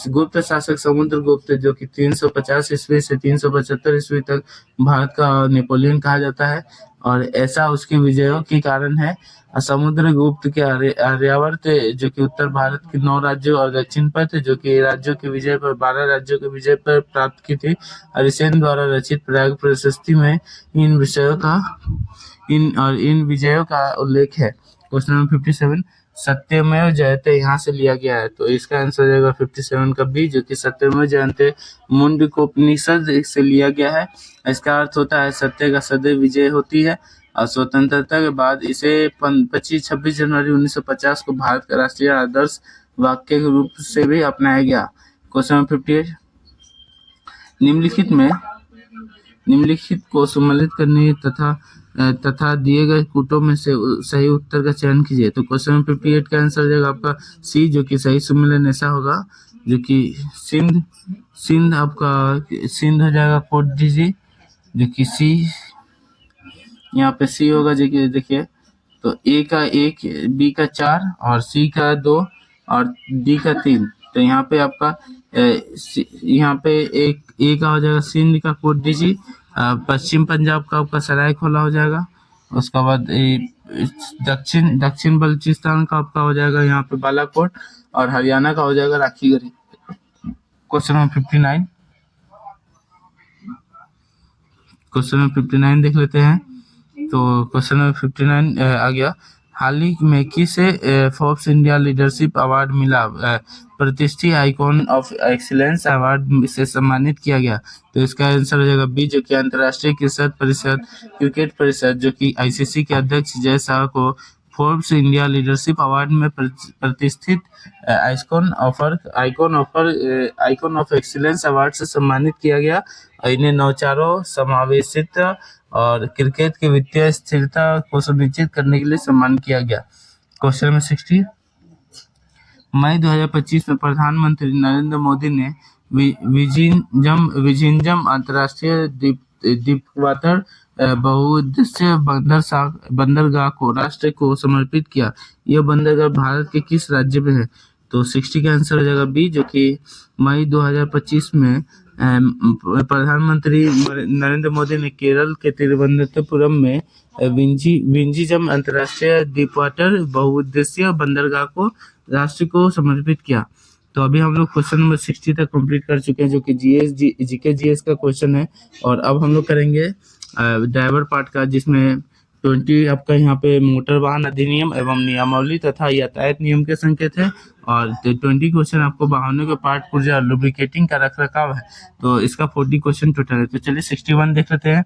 गुप्त शासक समुद्रगुप्त, जो कि 350 ईस्वी से 375 ईस्वी तक भारत का नेपोलियन कहा जाता है, और ऐसा उसकी विजयों के कारण है। समुद्रगुप्त के आर्यावर्त, जो कि उत्तर भारत के 9 राज्यों और दक्षिण पथ, जो कि राज्यों के विजय पर 12 राज्यों के विजय पर प्राप्त की थी। हरिसेन द्वारा रचित प्रयाग प्रशस्ति में इन विजयों का उल्लेख है। क्वेश्चन नंबर 57, सत्यमेव जयते यहाँ से लिया गया है। तो इसका आंसर हो जाएगा 57 का बी, जो कि सत्यमेव जयते मुंडकोपनिषद से लिया गया है। इसका अर्थ होता है सत्य का सदैव विजय होती है। और स्वतंत्रता के बाद इसे 26 जनवरी 1950 को भारत का राष्ट्रीय आदर्श वाक्य के रूप से भी अपनाया गया। क्वेश्चन नंबर 58, निम्नलिखित को सम्मिलित करने तथा दिए गए कूटों में से सही उत्तर का चयन कीजिए। तो क्वेश्चन नंबर 58 का आंसर हो जाएगा आपका सी, जो कि सही सम्मेलन ऐसा होगा, जो कि सिंध आपका सिंध हो जाएगा कोट दीजिए, जो कि सी, यहाँ पे सी होगा। जो कि देखिए, तो ए का 1, बी का 4 और सी का 2 और डी का 3। तो यहाँ पे आपका यहाँ पे एक ए का हो जाएगा सिंध का कोट डीजी, पश्चिम पंजाब का आपका सरायखोला हो जाएगा। उसके बाद दक्षिण बलूचिस्तान का आपका हो जाएगा यहाँ पे बालाकोट, और हरियाणा का हो जाएगा राखीगढ़ी। क्वेश्चन नंबर 59 देख लेते हैं। तो क्वेश्चन नंबर 59 आ गया, हाल ही में किसे फोर्ब्स इंडिया लीडरशिप अवार्ड मिला? प्रतिष्ठित आइकॉन ऑफ एक्सीलेंस अवार्ड से सम्मानित किया गया। तो इसका आंसर हो जाएगा बी, जो कि अंतर्राष्ट्रीय क्रिकेट परिषद, जो कि आईसीसी के अध्यक्ष जय शाह को फोर्ब्स इंडिया लीडरशिप अवार्ड में प्रतिष्ठित आइकॉन ऑफ एक्सीलेंस अवार्ड से सम्मानित किया गया। इन्हें नौचारों, समावेशित और क्रिकेट की वित्तीय स्थिरता को सुनिश्चित करने के लिए सम्मान किया गया। क्वेश्चन नंबर 60, मई 2025 में प्रधानमंत्री नरेंद्र मोदी ने विजिंजम अंतर्राष्ट्रीय दीपवाटर बहुउद्देश्य बंदरगाह को राष्ट्र को समर्पित किया। यह बंदरगाह भारत के किस राज्य में है? तो 60 का आंसर हो जाएगा बी, जो कि मई 2025 में प्रधानमंत्री नरेंद्र मोदी ने केरल के तिरुवनंतपुरम में विंजिजम अंतर्राष्ट्रीय दीपवाटर बहुउद्देश्य बंदरगाह को राष्ट्र को समर्पित किया। तो अभी हम लोग क्वेश्चन नंबर 60 तक कंप्लीट कर चुके हैं, जो कि जीके का क्वेश्चन है। और अब हम लोग करेंगे ड्राइवर पार्ट का, जिसमें 20 आपका यहाँ पे मोटर वाहन अधिनियम एवं नियमावली तथा यातायात नियम के संकेत है, और 20 क्वेश्चन आपको वाहनों के पार्ट पुर्जा और लुब्रिकेटिंग का रखरखाव है। तो इसका 40 क्वेश्चन टोटल है। तो चलिए 61 देख लेते हैं।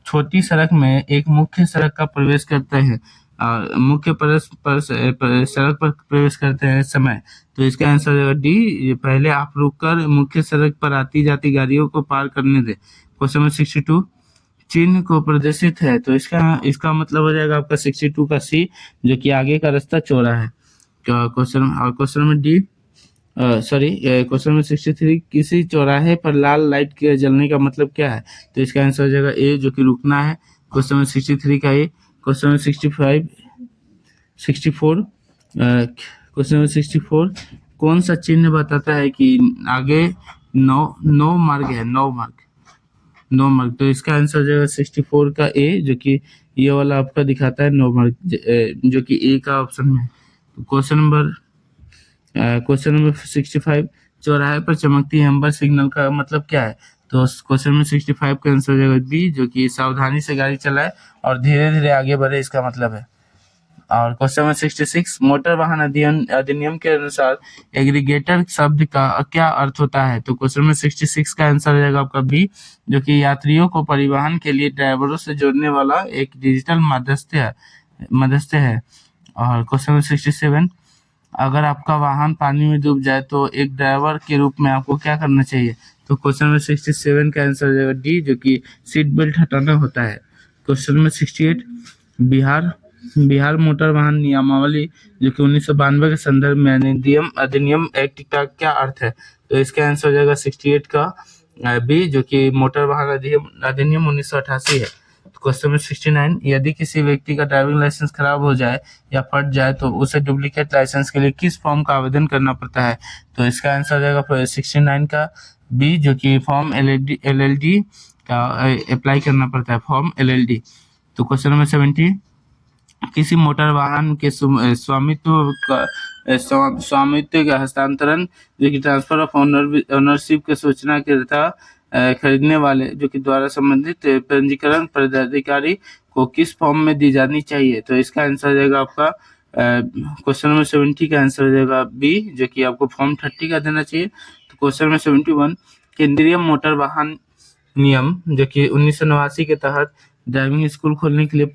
छोटी सड़क में एक मुख्य सड़क का प्रवेश करते हैं, सड़क पर प्रवेश करते हैं समय। तो इसका आंसर हो जाएगा डी, पहले आप रुककर मुख्य सड़क पर आती जाती गाड़ियों को पार करने दें। क्वेश्चन नंबर 62, चिन्ह को प्रदर्शित है। तो इसका मतलब हो जाएगा आपका 62 का सी, जो कि आगे का रास्ता चौड़ा है। Question number D, question number 63, किसी चौराहे पर लाल लाइट के जलने का मतलब क्या है? तो इसका आंसर हो जाएगा ए, जो कि रुकना है। क्वेश्चन नंबर 63 का ए। क्वेश्चन नंबर 64, कौन सा चिन्ह बताता है कि आगे नो मार्ग है? नो मार्ग। तो इसका आंसर हो जाएगा 64 का ए, जो कि ये वाला आपका दिखाता है नो मार्ग, जो कि ए का ऑप्शन में है। क्वेश्चन नंबर 65, चौराहे पर चमकती एम्बर सिग्नल का मतलब क्या है? तो क्वेश्चन नंबर 65 का आंसर हो जाएगा बी, जो कि सावधानी से गाड़ी चलाए और धीरे धीरे आगे बढ़े, इसका मतलब है। और क्वेश्चन नंबर 66, मोटर वाहन अधिनियम के अनुसार एग्रीगेटर शब्द का क्या अर्थ होता है? तो क्वेश्चन नंबर 66 का आंसर हो जाएगा आपका बी, जो कि यात्रियों को परिवहन के लिए ड्राइवरों से जोड़ने वाला एक डिजिटल मध्यस्थ है। और क्वेश्चन नंबर 67, अगर आपका वाहन पानी में डूब जाए तो एक ड्राइवर के रूप में आपको क्या करना चाहिए? तो क्वेश्चन नंबर 67 का आंसर हो जाएगा डी, जो कि सीट बेल्ट हटाना होता है। Question number 68, Bihar Bihar motor वाहन नियमावली जो कि 1992 के संदर्भ में अधिनियम एक्ट का क्या अर्थ है? तो इसका आंसर हो जाएगा 68 का बी, जो कि मोटर वाहन अधिनियम 1988 है। क्वेश्चन नंबर 69, यदि किसी व्यक्ति का ड्राइविंग लाइसेंस खराब हो जाए या फट जाए तो उसे डुप्लीकेट लाइसेंस के लिए किस फॉर्म का आवेदन करना पड़ता है? तो इसका आंसर हो जाएगा 69 का बी, जो कि फॉर्म LLD का अप्लाई करना पड़ता है, फॉर्म LLD। तो क्वेश्चन नंबर 70, किसी मोटर वाहन के स्वामित्व का हस्तांतरण जो कि ट्रांसफर ऑफ ओनरशिप के सूचना के तथा खरीदने वाले जो कि द्वारा संबंधित पंजीकरण पदाधिकारी को किस फॉर्म में दी जानी चाहिए? तो इसका आंसर हो जाएगा आपका क्वेश्चन नंबर 70 का आंसर हो जाएगा बी, जो कि आपको फॉर्म 30 का देना चाहिए। तो क्वेश्चन नंबर 71, केंद्रीय मोटर वाहन नियम जो कि 1989 के तहत ड्राइविंग स्कूल खोलने के लिए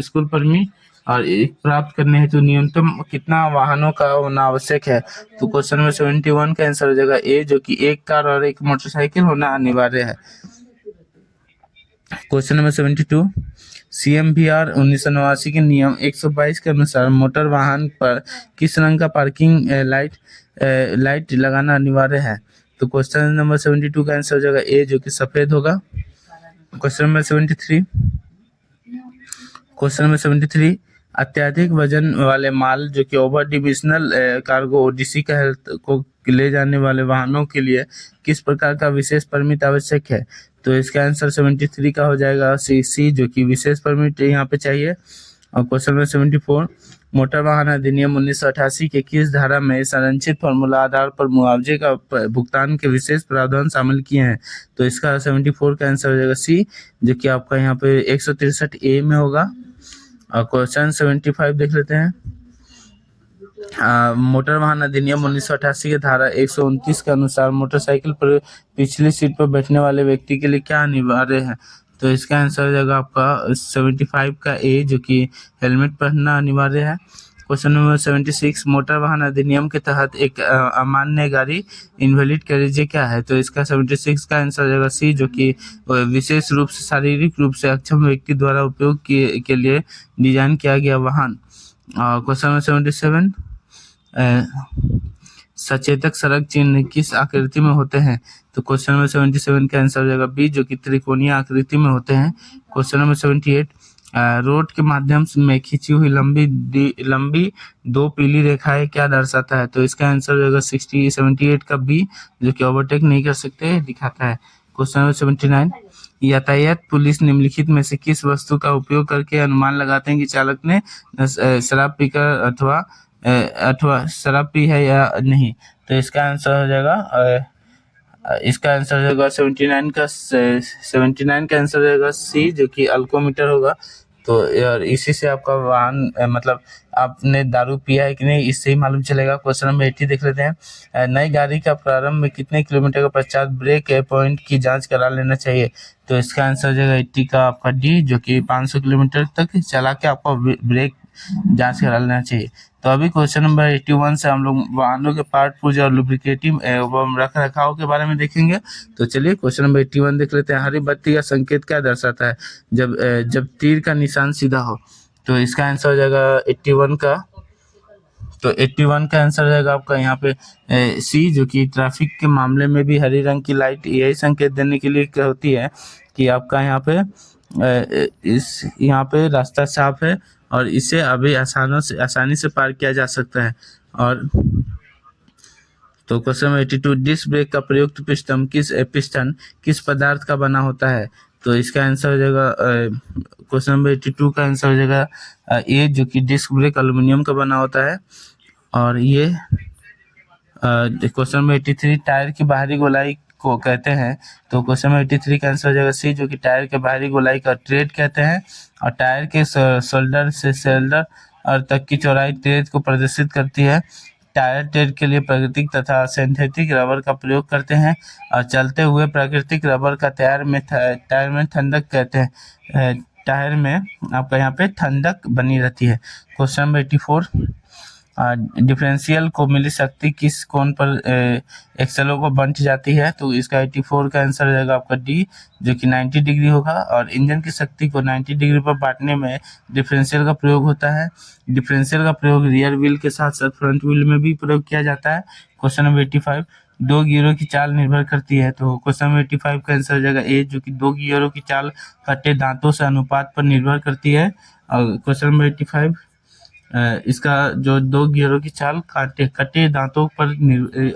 स्कूल परमिट और प्राप्त करने हेतु न्यूनतम कितना वाहनों का होना आवश्यक है? तो क्वेश्चन नंबर 71 का आंसर हो जाएगा ए, जो कि एक कार और एक मोटरसाइकिल होना अनिवार्य है। क्वेश्चन नंबर 72, CMVR 1989 के नियम 122 के अनुसार मोटर वाहन पर किस रंग का पार्किंग लाइट लगाना अनिवार्य है? तो क्वेश्चन नंबर 72 का आंसर हो जाएगा ए, जो कि सफेद होगा। क्वेश्चन नंबर 73, अत्यधिक वजन वाले माल जो कि ओवर डिविजनल कार्गो ODC को ले जाने वाले वाहनों के लिए किस प्रकार का विशेष परमिट आवश्यक है? तो इसका आंसर 73 का हो जाएगा सी, जो कि विशेष परमिट यहाँ पे चाहिए। और क्वेश्चन नंबर 74, मोटर वाहन अधिनियम 1988 के किस धारा में संरचित फॉर्मूला आधार पर मुआवजे का भुगतान के विशेष प्रावधान शामिल किए हैं? तो इसका 74 का आंसर हो जाएगा सी, जो कि आपका यहाँ पे 163A में होगा। और क्वेश्चन 75 देख लेते हैं। मोटर वाहन अधिनियम 1988 के धारा 129 के अनुसार मोटरसाइकिल पर पिछली सीट पर बैठने वाले व्यक्ति के लिए क्या अनिवार्य है? तो इसका आंसर हो जाएगा आपका 75 का ए, जो कि हेलमेट पहनना अनिवार्य है। क्वेश्चन नंबर 76, मोटर वाहन अधिनियम के तहत एक अमान्य गाड़ी इनवैलिड कैरेज क्या है? तो इसका 76 का आंसर हो जाएगा सी, जो कि विशेष रूप से शारीरिक रूप से अक्षम व्यक्ति द्वारा उपयोग के लिए डिजाइन किया गया वाहन। क्वेश्चन नंबर 77, सचेतक सड़क चिन्ह किस आकृति में होते हैं? तो क्वेश्चन नंबर 77 का आंसर हो जाएगा बी, जो कि त्रिकोणीय आकृति में होते हैं। क्वेश्चन नंबर 78, रोड के माध्यम में खींची हुई लंबी दो पीली रेखाएं क्या दर्शाता है? तो इसका आंसर हो जाएगा 78 का बी, जो कि ओवरटेक नहीं कर सकते दिखाता है। क्वेश्चन नंबर 79, यातायात पुलिस निम्नलिखित में से किस वस्तु का उपयोग करके अनुमान लगाते हैं कि चालक ने शराब पीकर अथवा शराब पी है या नहीं? तो इसका आंसर हो जाएगा 79 का आंसर हो जाएगा सी, जो कि अल्कोमीटर होगा। तो यार इसी से आपका वाहन मतलब आपने दारू पिया है कि नहीं इससे ही मालूम चलेगा। क्वेश्चन नंबर 80 देख लेते हैं। नई गाड़ी का प्रारंभ में कितने किलोमीटर के पश्चात ब्रेक पॉइंट की जांच करा लेना चाहिए? तो इसका आंसर हो जाएगा 80 का आपका डी, जो कि 500 किलोमीटर तक चला के आपको ब्रेक जांच करा लेना चाहिए। तो अभी क्वेश्चन नंबर 81 से हम लोग वाहनों के पार्ट पुर्जे और लुब्रिकेटिंग एवं रख रखाव के बारे में देखेंगे। तो चलिए क्वेश्चन नंबर 81 देख लेते हैं। हरी बत्ती का संकेत क्या दर्शाता है जब तीर का निशान सीधा हो? तो इसका आंसर हो जाएगा 81 का। तो 81 का आंसर हो जाएगा आपका यहाँ पे सी, जो कि ट्रैफिक के मामले में भी हरी रंग की लाइट यही संकेत देने के लिए होती है कि आपका यहाँ पे यहाँ पे रास्ता साफ है और इसे अभी आसानी से पार किया जा सकता है। और तो क्वेश्चन नंबर 82, डिस्क ब्रेक का प्रयुक्त पिस्टन किस पदार्थ का बना होता है? तो इसका आंसर हो जाएगा क्वेश्चन नंबर 82 का आंसर हो जाएगा ए, जो कि डिस्क ब्रेक एल्युमिनियम का बना होता है। और ये क्वेश्चन नंबर 83, टायर की बाहरी गोलाई को कहते हैं? तो क्वेश्चन नंबर 83 का आंसर हो जाएगा सी, जो कि टायर के बाहरी गोलाई का ट्रेड कहते हैं। और टायर के शोल्डर से शोल्डर और तक की चौड़ाई ट्रेड को प्रदर्शित करती है। टायर ट्रेड के लिए प्राकृतिक तथा सिंथेटिक रबर का प्रयोग करते हैं और चलते हुए प्राकृतिक रबर का टायर में ठंडक कहते हैं टायर में आपका यहाँ पे ठंडक बनी रहती है। क्वेश्चन नंबर 84, डिफरेंशियल को मिली शक्ति किस कोण पर एक्सलों को बंट जाती है? तो इसका 84 का आंसर रहेगा आपका डी, जो कि 90 डिग्री होगा। और इंजन की शक्ति को 90 डिग्री पर बांटने में डिफरेंशियल का प्रयोग होता है। डिफरेंशियल का प्रयोग रियर व्हील के साथ साथ फ्रंट व्हील में भी प्रयोग किया जाता है। क्वेश्चन नंबर 85, दो गियरों की चाल निर्भर करती है। तो क्वेश्चन नंबर 85 का आंसर हो जाएगा ए, जो कि दो गियरों की चाल कटे दांतों से अनुपात पर निर्भर करती है। और क्वेश्चन नंबर 85, इसका जो दो गियरों की चाल कटे दांतों पर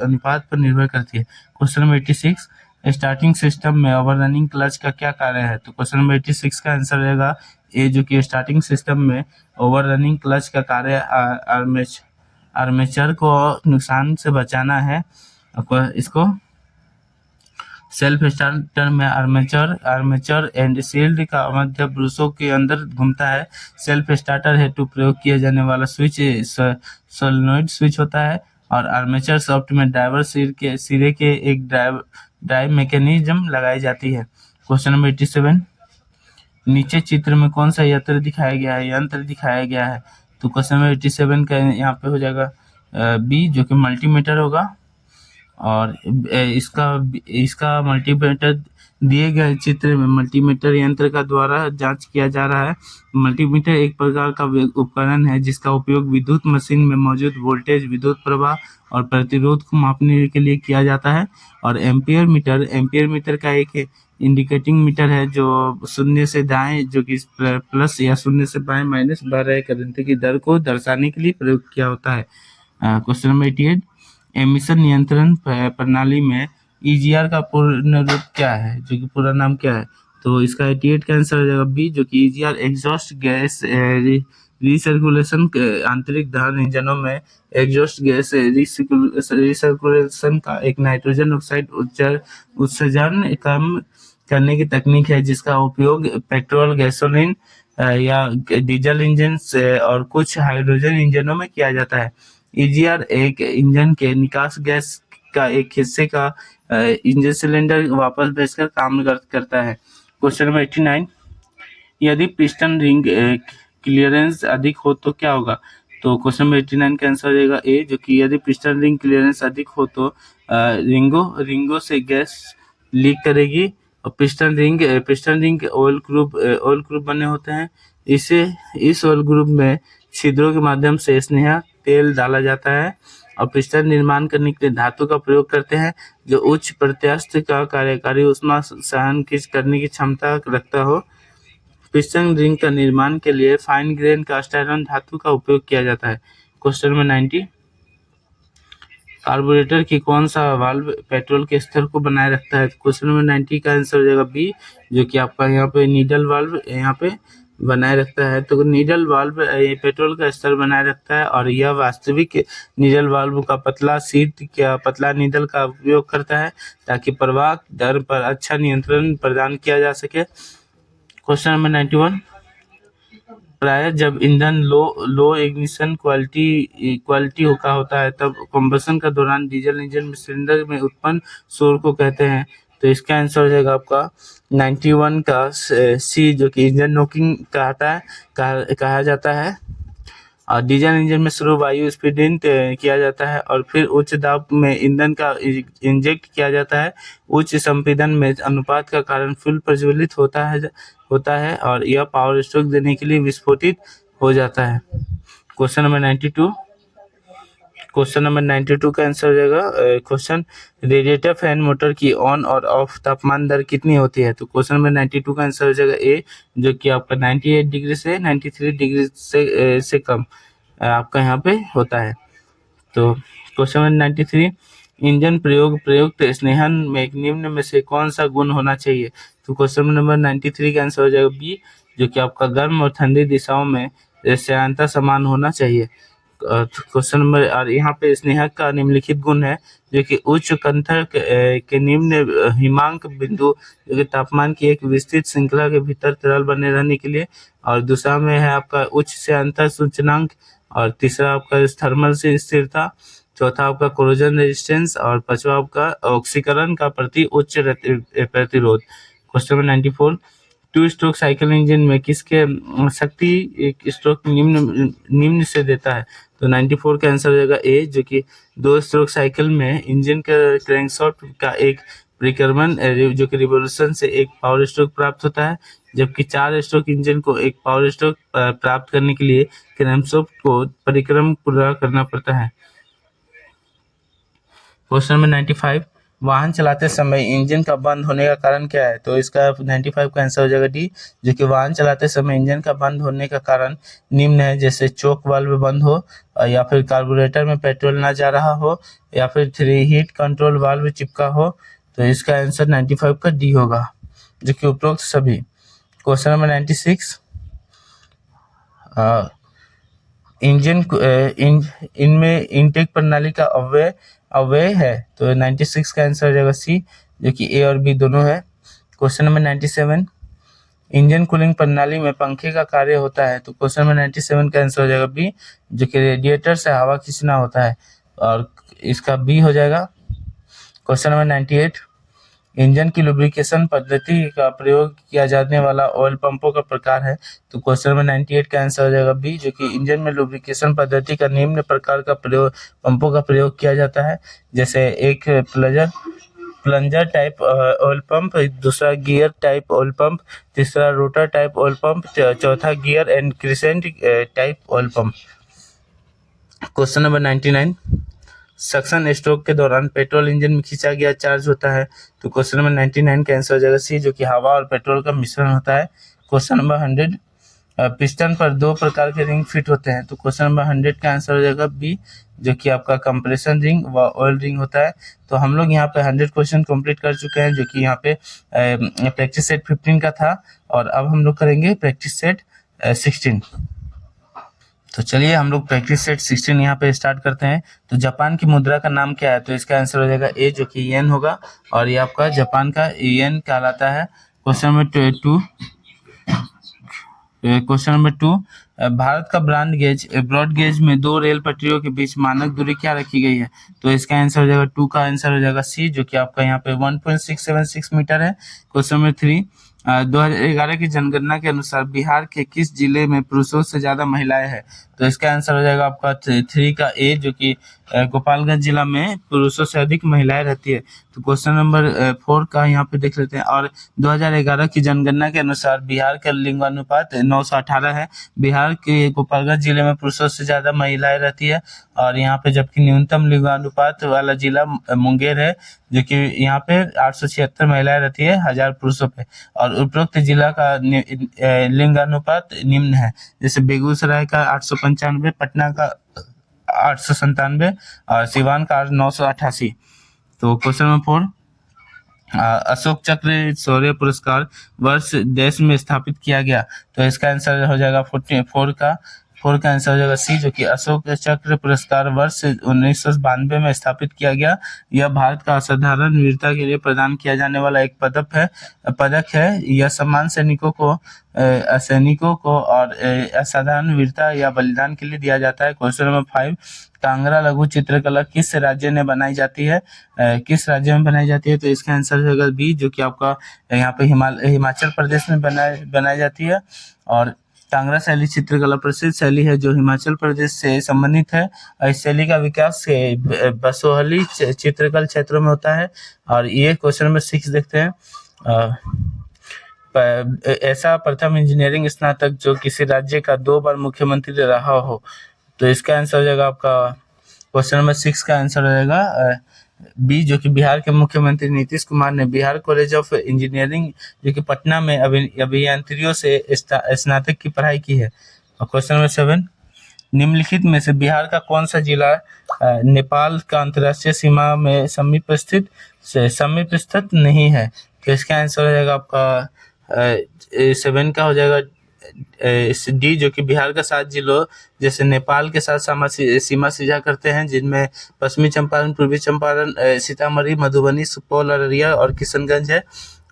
अनुपात पर निर्भर करती है। क्वेश्चन नंबर 86, स्टार्टिंग सिस्टम में ओवररनिंग क्लच का क्या कार्य है? तो क्वेश्चन नंबर 86 का आंसर रहेगा ए, जो कि स्टार्टिंग सिस्टम में ओवररनिंग क्लच का कार्य आर्मेचर को नुकसान से बचाना है। इसको सेल्फ स्टार्टर में आर्मेचर एंड शील्ड का मध्य ब्रूसों के अंदर घूमता है। सेल्फ स्टार्टर हेतु प्रयोग किया जाने वाला स्विच सोलेनोइड स्विच होता है। और आर्मेचर शाफ्ट में ड्राइवर सिरे के एक ड्राइव मैकेनिज्म लगाई जाती है। क्वेश्चन नंबर 87, नीचे चित्र में कौन सा यंत्र दिखाया गया है? तो क्वेश्चन नंबर 87 का यहाँ पे हो जाएगा बी, जो कि मल्टीमीटर होगा। और इसका मल्टीमीटर दिए गए चित्र में मल्टीमीटर यंत्र का द्वारा जांच किया जा रहा है। मल्टीमीटर एक प्रकार का उपकरण है जिसका उपयोग विद्युत मशीन में मौजूद वोल्टेज, विद्युत प्रवाह और प्रतिरोध को मापने के लिए किया जाता है। और एम्पियर मीटर का एक इंडिकेटिंग मीटर है जो शून्य से दाएं, जो कि प्लस या शून्य से बाएं माइनस बढ़ रहे करंट की दर को दर्शाने के लिए प्रयोग किया होता है। क्वेश्चन नंबर 88, एमिशन नियंत्रण प्रणाली में ईजीआर का पूर्ण रूप क्या है, जो कि पूरा नाम क्या है? तो इसका 88 का आंसर हो जाएगा बी, जो कि ईजीआर एग्जॉस्ट गैस रिसर्कुलेशन आंतरिक दहन इंजनों में एग्जॉस्ट गैस रिसर्कुलेशन का एक नाइट्रोजन ऑक्साइड उत्सर्जन कम करने की तकनीक है, जिसका उपयोग पेट्रोल, गैसोलीन या डीजल इंजन और कुछ हाइड्रोजन इंजनों में किया जाता है। ईजीआर एक इंजन के निकास गैस का एक हिस्से का इंजन सिलेंडर वापस भेजकर काम करता है। क्वेश्चन नंबर 89, यदि पिस्टन रिंग क्लियरेंस अधिक हो तो क्या होगा? तो क्वेश्चन नंबर 89 का आंसर हो जाएगा ए, जो कि यदि पिस्टन रिंग क्लियरेंस अधिक हो तो रिंगों से गैस लीक करेगी। और पिस्टन रिंग के ऑयल ग्रुप बने होते हैं। इस ऑयल ग्रुप में छिद्रों के माध्यम से स्नेहा तेल डाला जाता है। और पिस्टन निर्माण करने के लिए धातु का प्रयोग करते हैं जो उच्च प्रत्यास्थ का कार्यकारी ऊष्मा सहन करने की क्षमता रखता हो। पिस्टन रिंग का निर्माण के लिए फाइन ग्रेन कास्ट आयरन धातु का उपयोग किया जाता है। क्वेश्चन नंबर 90, कार्बोरेटर की कौन सा वाल्व पेट्रोल के स्तर को बनाए रखता है? क्वेश्चन नंबर 90 का आंसर हो जाएगा बी, जो कि आपका यहाँ पे नीडल वाल्व यहाँ पे बनाए रखता है। तो नीडल वाल्व पेट्रोल का स्तर बनाए रखता है। और यह वास्तविक नीडल वाल्व का पतला नीडल का उपयोग करता है ताकि प्रवाह दर पर अच्छा नियंत्रण प्रदान किया जा सके। क्वेश्चन नंबर 91, प्राय जब ईंधन लो इग्निशन क्वालिटी का होता है तब कंबसन का दौरान डीजल इंजन में सिलेंडर में उत्पन्न शोर को कहते हैं। तो इसका आंसर हो जाएगा आपका 91 का सी, जो कि इंजन नॉकिंग कहा जाता है। और डीजल इंजन में शुरू वायु स्पीडिंग किया जाता है और फिर उच्च दाब में ईंधन का इंजेक्ट किया जाता है। उच्च संपीड़न में अनुपात का कारण फ्यूल प्रज्वलित होता है और यह पावर स्ट्रोक देने के लिए विस्फोटित हो जाता है। क्वेश्चन नंबर 92 का आंसर हो जाएगा क्वेश्चन, रेडिएटर फैन मोटर की ऑन और ऑफ तापमान दर कितनी होती है? तो क्वेश्चन नंबर 92 का आंसर हो जाएगा ए, जो कि आपका 98 डिग्री से 93 डिग्री से कम आपका यहाँ पे होता है। तो क्वेश्चन नंबर 93, इंजन प्रयुक्त स्नेहन में निम्न में से कौन सा गुण होना चाहिए? तो क्वेश्चन नंबर 93 का आंसर हो जाएगा बी, जो कि आपका गर्म और ठंडी दिशाओं में श्यानता समान होना चाहिए। क्वेश्चन नंबर, और यहाँ पे स्नेहक का निम्नलिखित गुण है जो कि उच्च कंथक के निम्न हिमांक बिंदु जो कि तापमान की एक विस्तृत श्रृंखला के भीतर तरल बने रहने के लिए। और दूसरा में है आपका उच्च श्यानता सूचकांक। और तीसरा आपका थर्मल से स्थिरता। चौथा आपका कोरोजन रेजिस्टेंस। और पांचवा आपका ऑक्सीकरण का प्रति उच्च प्रतिरोध। Question number 94, two stroke cycle engine में किसके शक्ति एक स्ट्रोक निम्न से देता है? तो 94 का आंसर हो जाएगा ए, जो कि 2 स्ट्रोक साइकिल में इंजन का क्रैंकशाफ्ट का एक परिक्रमण जो कि रिवॉल्यूशन से एक पावर स्ट्रोक प्राप्त होता है, जबकि 4 स्ट्रोक इंजन को एक पावर स्ट्रोक प्राप्त करने के लिए क्रैंकशाफ्ट को परिक्रम पूरा करना पड़ता है। क्वेश्चन नंबर 95, वाहन चलाते समय इंजन का बंद होने का कारण क्या है? तो इसका 95 का आंसर हो जाएगा डी, जो कि वाहन चलाते समय इंजन का बंद होने का कारण निम्न है, जैसे चोक वाल्व बंद हो, या फिर कार्बोरेटर में पेट्रोल ना जा रहा हो, या फिर हीट कंट्रोल वाल्व चिपका हो। तो इसका आंसर 95 का डी होगा, जो कि उपरोक्त सभी। क्वेश्चन नंबर 96, इंजन इनमें इनटेक प्रणाली का अव्यय है? तो 96 का आंसर हो जाएगा सी, जो कि ए और बी दोनों है। क्वेश्चन नंबर 97, इंजन कूलिंग प्रणाली में पंखे का कार्य होता है? तो क्वेश्चन नंबर 97 का आंसर हो जाएगा बी, जो कि रेडिएटर से हवा खींचना होता है, और इसका बी हो जाएगा। क्वेश्चन नंबर 98, इंजन की लुब्रिकेशन पद्धति का प्रयोग किया जाने वाला ऑयल पंपों का प्रकार है? तो क्वेश्चन नंबर 98 का आंसर हो जाएगा बी, जो कि इंजन में लुब्रिकेशन पद्धति का निम्न प्रकार का प्रयोग पंपों का प्रयोग किया जाता है, जैसे एक प्लंजर टाइप ऑयल पंप, दूसरा गियर टाइप ऑयल पंप, तीसरा रोटर टाइप ऑयल पंप, चौथा gear and crescent type oil pump. Question number 99, suction stroke के दौरान पेट्रोल इंजन में खींचा गया चार्ज होता है? तो क्वेश्चन नंबर 99 का आंसर हो जाएगा सी, जो कि हवा और पेट्रोल का मिश्रण होता है। क्वेश्चन नंबर 100, पिस्टन पर 2 प्रकार के रिंग फिट होते हैं? तो क्वेश्चन नंबर 100 का आंसर हो जाएगा बी, जो कि आपका कंप्रेशन रिंग व ऑयल रिंग होता है। तो हम लोग यहाँ पे 100 क्वेश्चन कंप्लीट कर चुके हैं, जो कि यहाँ पे प्रैक्टिस सेट 15 का था, और अब हम लोग करेंगे प्रैक्टिस सेट 16। तो चलिए हम लोग प्रैक्टिस सेट 16 यहाँ पे स्टार्ट करते हैं। तो जापान की मुद्रा का नाम क्या है? तो इसका आंसर हो जाएगा ए, जो कि येन होगा, और ये आपका जापान का येन कहलाता है। Question number 2, question number 2, Bharat का ब्रॉड गेज में 2 रेल पटरियों के बीच मानक दूरी क्या रखी गई है? तो इसका आंसर हो जाएगा 2 का आंसर हो जाएगा सी, जो कि आपका यहाँ पे 1.676 मीटर है। क्वेश्चन नंबर 3, 2011 की जनगणना के अनुसार बिहार के किस जिले में पुरुषों से ज्यादा महिलाएं हैं? तो इसका आंसर हो जाएगा आपका 3 का ए, जो कि गोपालगंज जिला में पुरुषों से अधिक महिलाएं रहती है। तो क्वेश्चन नंबर 4 का यहाँ पे देख लेते हैं। और 2011 की जनगणना के अनुसार बिहार का लिंगानुपात 918 है। बिहार के गोपालगंज जिले में पुरुषों से ज्यादा महिलाएं रहती है, और यहाँ पे जबकि न्यूनतम लिंगानुपात वाला जिला मुंगेर है, जो कि यहाँ पे 876 महिलाएं रहती है 1000 पुरुषों पे। और उपरोक्त जिला का लिंगानुपात निम्न है, जैसे बेगूसराय का 895, पटना का 897 और सिवान का 988। तो क्वेश्चन नंबर 4, अशोक चक्र शौर्य पुरस्कार वर्ष देश में स्थापित किया गया? तो इसका आंसर हो जाएगा 4 का आंसर हो जाएगा सी, जो कि अशोक चक्र पुरस्कार वर्ष 1992 में स्थापित किया गया। यह भारत का असाधारण वीरता के लिए प्रदान किया जाने वाला एक पदक है। यह सम्मान सैनिकों को और असाधारण वीरता या बलिदान के लिए दिया जाता है। क्वेश्चन नंबर 5, कांगड़ा लघु चित्रकला किस राज्य में बनाई जाती है? किस राज्य में बनाई जाती है? तो इसका आंसर होगा बी, जो कि आपका यहाँ पे हिमाचल प्रदेश में बनाई जाती है। और कांगड़ा शैली चित्रकला प्रसिद्ध शैली है, जो हिमाचल प्रदेश से संबंधित है। इस शैली का विकास बसोहली चित्रकला क्षेत्रों में होता है। और ये क्वेश्चन नंबर 6 देखते हैं। ऐसा प्रथम इंजीनियरिंग स्नातक जो किसी राज्य का 2 बार मुख्यमंत्री रहा हो? तो इसका आंसर हो जाएगा आपका क्वेश्चन नंबर 6 का आंसर हो जाएगा बी, जो कि बिहार के मुख्यमंत्री नीतीश कुमार ने बिहार कॉलेज ऑफ इंजीनियरिंग, जो कि पटना में अभियांत्रियों से स्नातक की पढ़ाई की है। और क्वेश्चन नंबर 7, निम्नलिखित में से बिहार का कौन सा जिला नेपाल का अंतर्राष्ट्रीय सीमा में समीप स्थित नहीं है? तो इसका आंसर हो जाएगा आपका 7 का हो जाएगा डी जो कि बिहार का 7 जिलों जैसे नेपाल के साथ सीमा साझा करते हैं, जिनमें पश्चिमी चंपारण, पूर्वी चंपारण, सीतामढ़ी, मधुबनी, सुपौल, अररिया और किशनगंज है।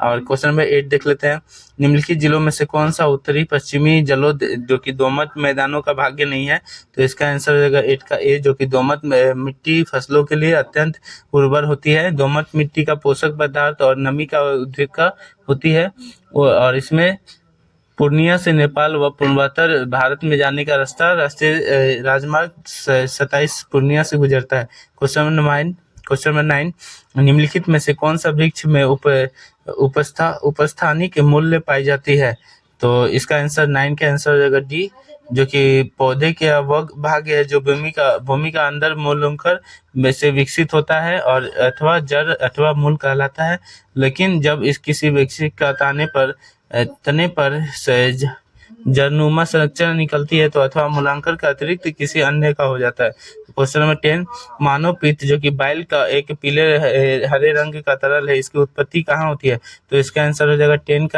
और क्वेश्चन नंबर 8 देख लेते हैं। निम्नलिखित जिलों में से कौन सा उत्तरी पश्चिमी जलों जो कि दोमट मैदानों का भाग्य नहीं है? तो इसका आंसर हो जाएगा 8 का ए, जो कि दोमट मिट्टी फसलों के लिए अत्यंत उर्वर होती है। दोमट मिट्टी का पोषक पदार्थ और नमी का उद्भिद का होती है और इसमें पूर्णिया से नेपाल व पूर्वोत्तर भारत में जाने का रास्ता राष्ट्रीय राजमार्ग 27 पूर्णिया से गुजरता है। क्वेश्चन नंबर 9, निम्नलिखित में से कौन सा वृक्ष में उपस्थानिक मूल्य पाई जाती है? तो इसका आंसर 9 का आंसर हो जाएगा डी, जो कि पौधे के वह भाग है जो भूमि का अंदर मूलांकुर में से विकसित होता है और अथवा जड़ अथवा मूल कहलाता है। लेकिन जब इस किसी वृक्ष का तने पर से जड़नुमा संरचना निकलती है तो अथवा मूलांकर का अतिरिक्त किसी अन्य का हो जाता है। क्वेश्चन नंबर 10, मानव पित्त जो कि बाइल का एक पीले हरे रंग का तरल है, इसकी उत्पत्ति कहाँ होती है? तो इसका आंसर हो जाएगा 10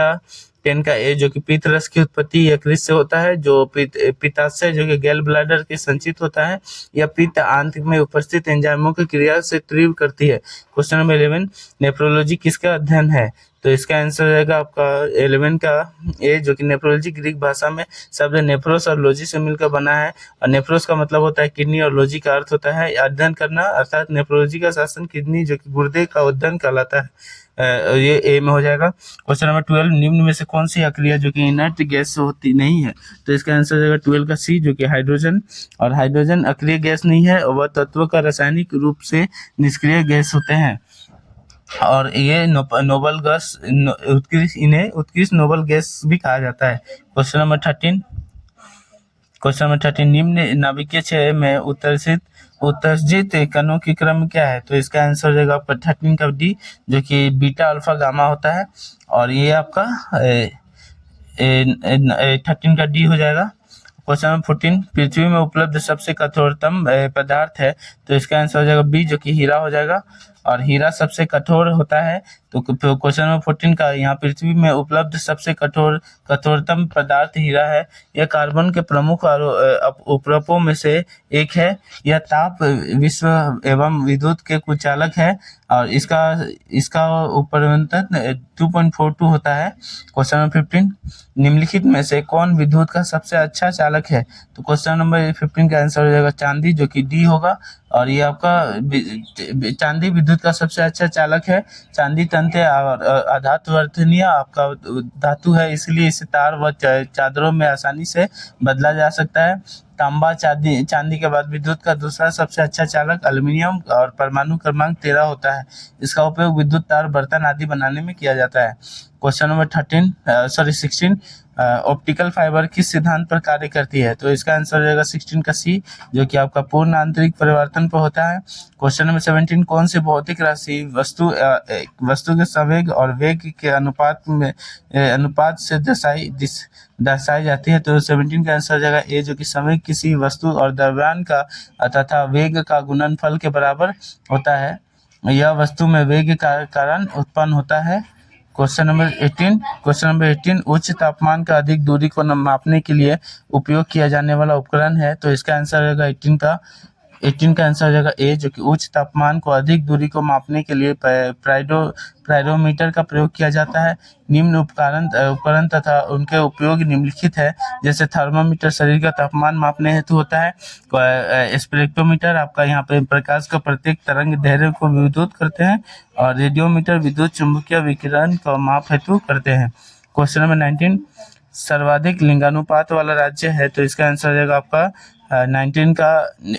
का ए, जो कि पित्त रस की उत्पत्ति यकृत से होता है, जो पित्ताशय जो कि गैल ब्लैडर के संचित होता है, या पित्त आंत में उपस्थित एंजाइमों की क्रिया से तीव्र करती है। क्वेश्चन नंबर 11, नेफ्रोलॉजी किसका अध्ययन है? तो इसका आंसर रहेगा आपका 11 का ए, जो कि नेफ्रोलॉजी ग्रीक भाषा में शब्द नेफ्रोस और लॉजी से मिलकर बना है। और नेफ्रोस का मतलब होता है किडनी और लॉजी का अर्थ होता है अध्ययन करना, अर्थात नेफ्रोलॉजी का शासन किडनी जो कि गुर्दे का अध्ययन कहलाता है। ये ए में हो जाएगा। क्वेश्चन नंबर 12, निम्न में से कौन सी अक्रिया जो कि इनर्ट गैस होती नहीं है? तो इसका आंसर हो जाएगा 12 का सी, जो कि हाइड्रोजन। और हाइड्रोजन अक्रिय गैस नहीं है, वह तत्व का रासायनिक रूप से निष्क्रिय गैस होते हैं और ये नोबल गैस इन्हें उत्कृष्ट नोबल गैस भी कहा जाता है। क्वेश्चन नंबर 13, निम्न नाभिकीय क्षय में उत्सर्जित कणों की क्रम क्या है? तो इसका आंसर हो जाएगा आपका 13 का डी, जो कि बीटा अल्फा गामा होता है। और ये आपका 13 का डी हो जाएगा। क्वेश्चन नंबर 14, पृथ्वी में उपलब्ध सबसे कठोरतम पदार्थ है? तो इसका आंसर हो जाएगा बी, जो कि हीरा हो जाएगा। और हीरा सबसे कठोर होता है। तो क्वेश्चन नंबर 14 का यहाँ पृथ्वी में उपलब्ध सबसे कठोरतम पदार्थ हीरा है। यह कार्बन के प्रमुख उपरूपों में से एक है। यह ताप, विश्व एवं विद्युत के कुचालक है और इसका उपरंतन 2.42 होता है। क्वेश्चन नंबर 15, निम्नलिखित में से कौन विद्युत का सबसे अच्छा चालक है? तो क्वेश्चन नंबर 15 का आंसर हो जाएगा चांदी, जो कि डी होगा। और ये आपका चांदी विद्युत का सबसे अच्छा चालक है। चांदी तंत्य और अधातुवर्धनीय आपका धातु है, इसलिए इसे तार व चादरों में आसानी से बदला जा सकता है। तांबा चांदी के बाद विद्युत का दूसरा सबसे अच्छा चालक एल्यूमिनियम और परमाणु क्रमांक 13 होता है। इसका उपयोग विद्युत तार, बर्तन आदि बनाने में किया जाता है। क्वेश्चन नंबर 16, ऑप्टिकल फाइबर किस सिद्धांत पर कार्य करती है? तो इसका आंसर हो जाएगा 16 का सी, जो कि आपका पूर्ण आंतरिक परिवर्तन पर होता है। क्वेश्चन नंबर 17, कौन सी भौतिक राशि वस्तु के संवेग और वेग के अनुपात से दर्शाई जाती है? तो 17 का आंसर हो जाएगा ए, जो कि संवेग किसी वस्तु और द्रव्यमान का तथा वेग का गुणनफल के बराबर होता है। यह वस्तु में वेग का कारण उत्पन्न होता है। क्वेश्चन नंबर 18, उच्च तापमान का अधिक दूरी को मापने के लिए उपयोग किया जाने वाला उपकरण है? तो इसका आंसर रहेगा 18 का आंसर हो जाएगा ए, जो कि उच्च तापमान को अधिक दूरी को मापने के लिए पाइरोमीटर का प्रयोग किया जाता है। निम्न उपकरण तथा उनके उपयोग निम्नलिखित है, जैसे थर्मामीटर शरीर का तापमान मापने हेतु होता है। स्पेक्ट्रोमीटर आपका यहाँ पे प्रकाश का प्रत्येक तरंग दैर्घ्य को विद्युत करते हैं और रेडियोमीटर विद्युत चुंबकीय विकिरण का माप हेतु करते हैं। क्वेश्चन नंबर 19, सर्वाधिक लिंगानुपात वाला राज्य है? तो इसका आंसर हो जाएगा आपका 19 का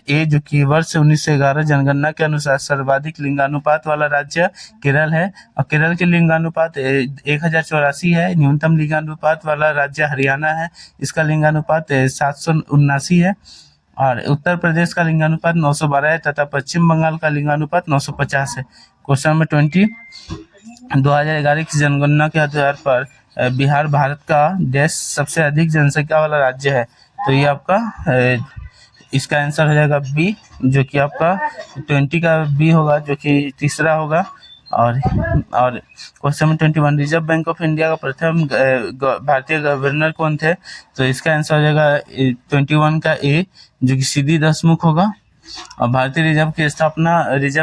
ए, जो कि वर्ष 1911 जनगणना के अनुसार सर्वाधिक लिंगानुपात वाला राज्य केरल है। और केरल के लिंगानुपात 1084 है। न्यूनतम लिंगानुपात वाला राज्य हरियाणा है, इसका लिंगानुपात 779 है। और उत्तर प्रदेश का लिंगानुपात 912 है तथा पश्चिम बंगाल का लिंगानुपात 950 है। क्वेश्चन नंबर 20, 2011 की जनगणना के आधार पर बिहार भारत का देश सबसे अधिक जनसंख्या वाला राज्य है। तो ये आपका इसका आंसर हो जाएगा बी, जो कि आपका 20 का बी होगा, जो कि तीसरा होगा। और question number 21, reserve bank of India का प्रथम भारतीय गवर्नर कौन थे? तो इसका आंसर हो जाएगा 21 का ए, जो कि सीधी दसमुख होगा। और भारतीय रिजर्व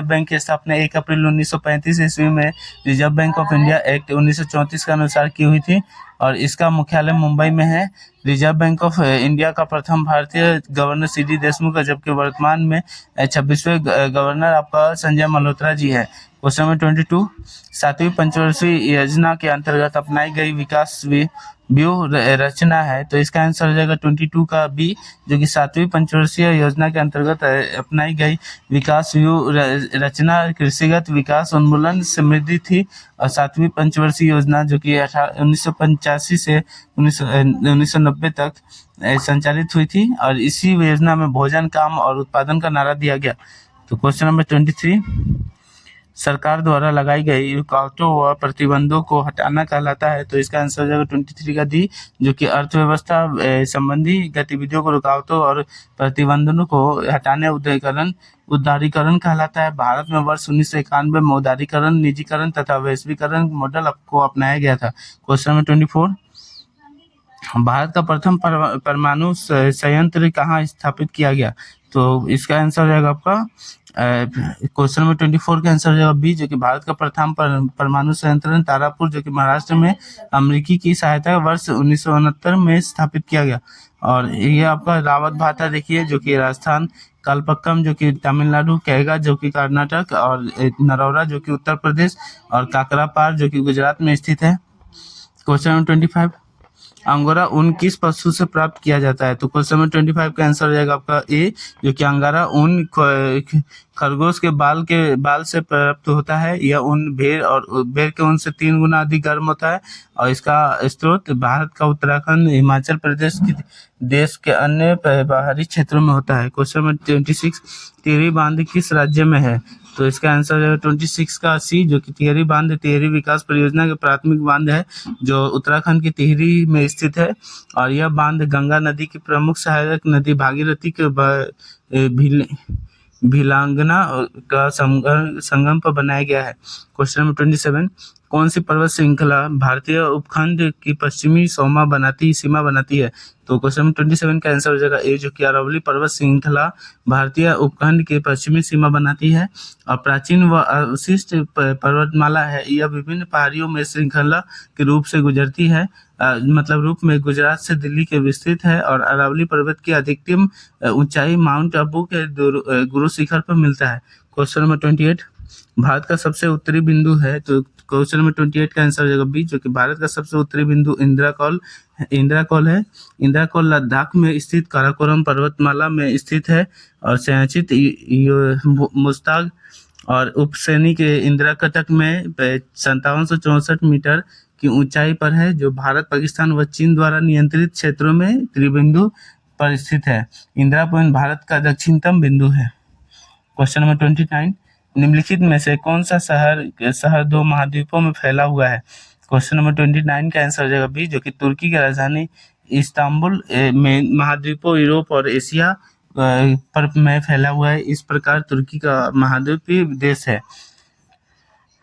बैंक की स्थापना 1 अप्रैल 1935 ईस्वी में reserve bank of India act 1934 के अनुसार की हुई थी और इसका मुख्यालय मुंबई में है। रिजर्व बैंक ऑफ इंडिया का प्रथम भारतीय गवर्नर सीडी देशमुख है, जबकि वर्तमान में 26वें गवर्नर आपका संजय मल्होत्रा जी है। क्वेश्चन नंबर 22, 7वीं पंचवर्षीय योजना के अंतर्गत अपनाई गई विकास व्यूह रचना है, तो इसका आंसर हो जाएगा 22 का बी, जो कि 7वीं पंचवर्षीय योजना के अंतर्गत अपनाई गई विकास व्यूह रचना कृषिगत विकास उन्मूलन समृद्धि थी। और 7वीं पंचवर्षीय योजना जो कि 1985 से 1990 तक संचालित हुई थी और इसी योजना में भोजन, काम और उत्पादन का नारा दिया गया। तो क्वेश्चन नंबर 23, सरकार द्वारा लगाई गई रुकावटों व प्रतिबंधों को हटाना कहलाता है, तो इसका आंसर हो जाएगा 23 का डी, जो कि अर्थव्यवस्था संबंधी गतिविधियों को रुकावटों और प्रतिबंधों को हटाने उदारीकरण कहलाता है। भारत में वर्ष 1991 में उदारीकरण, निजीकरण तथा वैश्वीकरण मॉडल को अपनाया गया था। क्वेश्चन नंबर 24, भारत का प्रथम परमाणु संयंत्र कहाँ स्थापित किया गया? तो इसका आंसर हो जाएगा आपका क्वेश्चन नंबर 24 का आंसर हो जाएगा बी, जो कि भारत का प्रथम परमाणु संयंत्र तारापुर, जो कि महाराष्ट्र में अमेरिकी की सहायता वर्ष 1969 में स्थापित किया गया। और ये आपका रावत भाटा देखिए, जो कि राजस्थान, कलपक्कम जो कि तमिलनाडु, कैगा जो कि कर्नाटक और नरौरा जो कि उत्तर प्रदेश और काकरापार जो कि गुजरात में स्थित है। क्वेश्चन नंबर 25, अंगोरा ऊन किस पशु से प्राप्त किया जाता है? तो क्वेश्चन नंबर 25 का आंसर हो जाएगा आपका ए, जो कि अंगोरा ऊन खरगोश के बाल से प्राप्त होता है। यह ऊन भेड़ के ऊन से 3 गुना अधिक गर्म होता है और इसका स्रोत भारत का उत्तराखंड, हिमाचल प्रदेश की देश के अन्य बाहरी क्षेत्रों में होता है। क्वेश्चन नंबर 26, टिहरी बांध किस राज्य में है? तो इसका आंसर है 26 का सी, जो कि टिहरी बांध टिहरी विकास परियोजना के प्राथमिक बांध है, जो उत्तराखंड की टिहरी में स्थित है। और यह बांध गंगा नदी की प्रमुख सहायक नदी भागीरथी के भिलांगना का संगम पर बनाया गया है। क्वेश्चन नंबर 27, कौन सी पर्वत श्रृंखला भारतीय उपखंड की पश्चिमी सीमा बनाती है? तो क्वेश्चन नंबर 27 का आंसर हो जाएगा ए, जो कि अरावली पर्वत श्रृंखला भारतीय उपखंड की पश्चिमी सीमा बनाती है और प्राचीन व अवशिष्ट पर्वतमाला है। यह विभिन्न पहाड़ियों में श्रृंखला के रूप से गुजरती है, मतलब रूप में गुजरात से दिल्ली के विस्तृत है और अरावली पर्वत की अधिकतम ऊंचाई माउंट आबू के गुरु शिखर पर मिलता है। क्वेश्चन नंबर 28, भारत का सबसे उत्तरी बिंदु है, तो क्वेश्चन नंबर 28 का आंसर हो जाएगा बी, जो कि भारत का सबसे उत्तरी बिंदु इंद्राकौल है। इंद्राकौल लद्दाख में स्थित काराकोरम पर्वतमाला में स्थित है और संचित मुस्ताग और उपश्रेणी के इंद्राकटक में 5764 मीटर की ऊंचाई पर है, जो भारत, पाकिस्तान व चीन द्वारा नियंत्रित क्षेत्रों में त्रिबिंदु पर स्थित है। इंदिरा पॉइंट भारत का दक्षिणतम बिंदु है। क्वेश्चन नंबर 29, निम्नलिखित में से कौन सा शहर 2 महाद्वीपों में फैला हुआ है? क्वेश्चन नंबर 29 का आंसर हो जाएगा बी, जो कि तुर्की की राजधानी इस्तांबुल में महाद्वीपों यूरोप और एशिया पर में फैला हुआ है। इस प्रकार तुर्की का महाद्वीपीय देश है।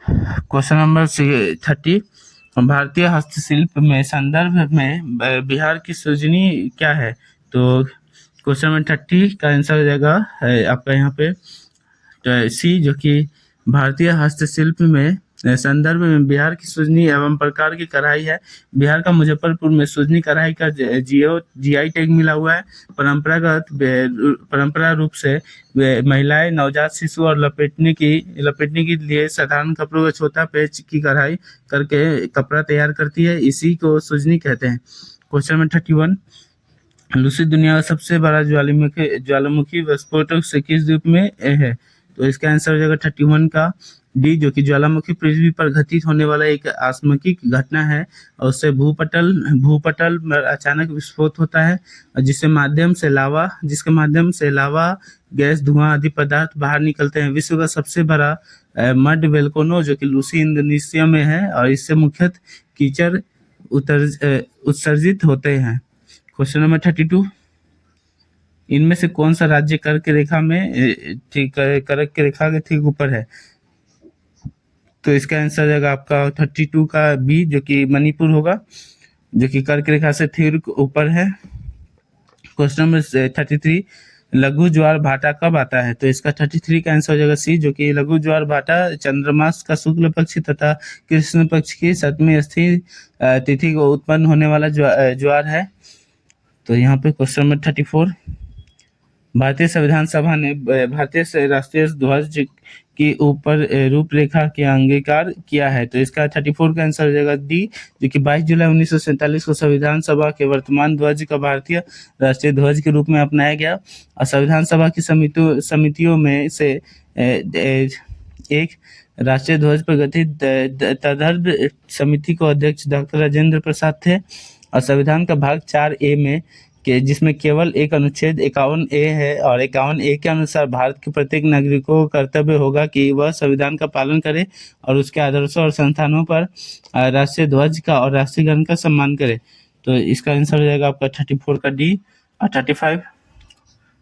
क्वेश्चन नंबर 30, भारतीय हस्तशिल्प में संदर्भ में बिहार की सृजनी क्या है? तो क्वेश्चन नंबर 30 का आंसर हो जाएगा आपका यहाँ पे सी, जो कि भारतीय हस्तशिल्प में संदर्भ में बिहार की सुजनी एवं प्रकार की कढ़ाई है। बिहार का मुजफ्फरपुर में सुजनी कढ़ाई का जीआई टैग मिला हुआ है। परंपरा रूप से महिलाएं नवजात शिशु और लपेटने के लिए साधारण कपड़ों का छोटा पेच की कढ़ाई करके कपड़ा तैयार करती है, इसी को सुजनी कहते हैं। क्वेश्चन नंबर 31, लूसी दुनिया का सबसे बड़ा ज्वालामुखी विस्फोटक से किस द्वीप में है? तो इसका आंसर हो जाएगा 31 का डी, जो कि ज्वालामुखी पृथ्वी पर घटित होने वाला एक आकस्मिक घटना है और उससे भूपटल में अचानक विस्फोट होता है, जिसके माध्यम से लावा गैस, धुआं आदि पदार्थ बाहर निकलते हैं। विश्व का सबसे बड़ा मड वोल्केनो जो कि लूसी इंडोनेशिया में है और इससे मुख्यतः कीचड़ उत्सर्जित होते हैं। क्वेश्चन नंबर 32, इनमें से कौन सा राज्य कर्क रेखा के ठीक ऊपर है? तो इसका आंसर हो जाएगा आपका 32 का बी, जो कि मणिपुर होगा, जो कि कर्क रेखा से ठीक ऊपर है। क्वेश्चन नंबर 33, लघु ज्वार भाटा कब आता है? तो इसका 33 का आंसर हो जाएगा सी, जो कि लघु ज्वार भाटा चंद्रमास का शुक्ल पक्ष तथा कृष्ण पक्ष की 7वीं स्थिर तिथि को उत्पन्न होने वाला ज्वार है। तो यहाँ पे क्वेश्चन नंबर 34, भारतीय संविधान सभा ने भारतीय राष्ट्रीय ध्वज की ऊपर रूपरेखा के अंगीकार किया है। तो इसका 34 का आंसर हो जाएगा डी, जो कि 22 जुलाई 1947 को संविधान सभा के वर्तमान ध्वज का भारतीय राष्ट्रीय ध्वज के रूप में अपनाया गया। और संविधान सभा की समितियों में से एक राष्ट्रीय ध्वज पर गठित तदर्भ समिति को अध्यक्ष डॉक्टर राजेंद्र प्रसाद थे। और संविधान का भाग 4A में जिसमें केवल एक अनुच्छेद 51A है, और 51A के अनुसार भारत के प्रत्येक नागरिकों को कर्तव्य होगा कि वह संविधान का पालन करे और उसके आदर्शों और संस्थानों पर राष्ट्रीय ध्वज का और राष्ट्रीय गान का सम्मान करे। तो इसका आंसर हो जाएगा आपका 34 का डी। और 35,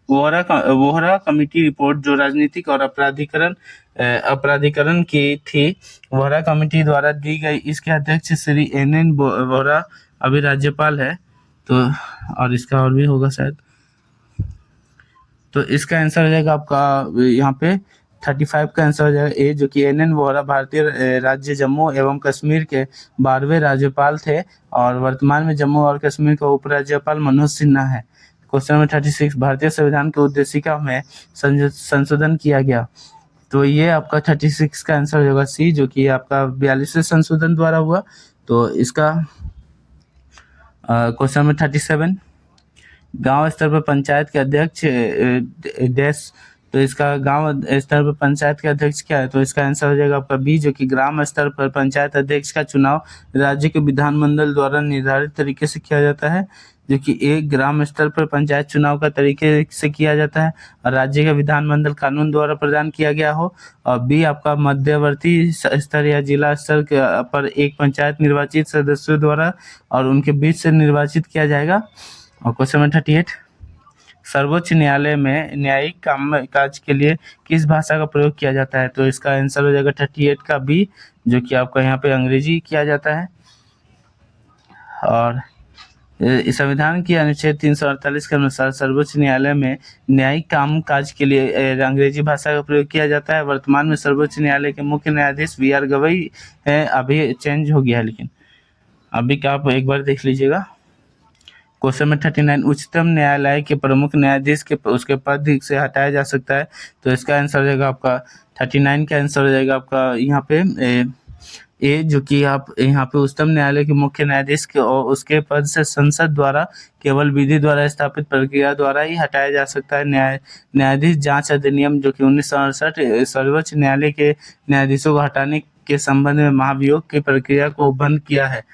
वोहरा कमेटी रिपोर्ट जो राजनीतिक और अपराधीकरण की थी, वोहरा कमेटी द्वारा दी गई, इसके अध्यक्ष श्री NN वोहरा अभी राज्यपाल है। तो और इसका और भी होगा शायद। तो इसका आंसर हो जाएगा आपका यहाँ पे 35 का आंसर हो जाएगा ए, जो कि NN वोहरा भारतीय राज्य जम्मू एवं कश्मीर के 12वें राज्यपाल थे, और वर्तमान में जम्मू और कश्मीर का उपराज्यपाल मनोज सिन्हा है। क्वेश्चन नंबर 36, भारतीय संविधान की उद्देशिका में संशोधन किया गया। तो ये आपका 36 का आंसर हो जाएगा सी, जो कि आपका 42वें संशोधन द्वारा हुआ। तो इसका क्वेश्चन नंबर 37, गांव स्तर पर पंचायत के अध्यक्ष डैश। तो इसका गांव स्तर पर पंचायत के अध्यक्ष क्या है? तो इसका आंसर हो जाएगा आपका बी, जो कि ग्राम स्तर पर पंचायत अध्यक्ष का चुनाव राज्य के विधानमंडल द्वारा निर्धारित तरीके से किया जाता है, जो कि एक ग्राम स्तर पर पंचायत चुनाव का तरीके से किया जाता है और राज्य का विधानमंडल कानून द्वारा प्रदान किया गया हो। और बी आपका मध्यवर्ती स्तर या जिला स्तर पर एक पंचायत निर्वाचित सदस्यों द्वारा और उनके बीच से निर्वाचित किया जाएगा। और क्वेश्चन नंबर 38, सर्वोच्च न्यायालय में न्यायिक कामकाज के लिए किस भाषा का प्रयोग किया जाता है? तो इसका आंसर हो जाएगा 38 का बी, जो कि आपका यहाँ पे अंग्रेजी किया जाता है। और इस संविधान की अनुच्छेद 348 के अनुसार सर्वोच्च न्यायालय में न्यायिक कामकाज के लिए अंग्रेजी भाषा का प्रयोग किया जाता है। वर्तमान में सर्वोच्च न्यायालय के मुख्य न्यायाधीश VR गवई है, अभी चेंज हो गया है, लेकिन अभी का आप एक बार देख लीजिएगा। क्वेश्चन नंबर 39, उच्चतम न्यायालय के प्रमुख न्यायाधीश के उसके पद से हटाया जा सकता है। तो इसका आंसर हो जाएगा आपका 39 का आंसर हो जाएगा आपका यहाँ पे ए, जो कि आप यहाँ पे उच्चतम न्यायालय के मुख्य न्यायाधीश के और उसके पद से संसद द्वारा केवल विधि द्वारा स्थापित प्रक्रिया द्वारा ही हटाया जा सकता है। न्यायाधीश जांच अधिनियम, जो कि 1968 सर्वोच्च न्यायालय के न्यायाधीशों को हटाने के संबंध में महाभियोग की प्रक्रिया को बंद किया है।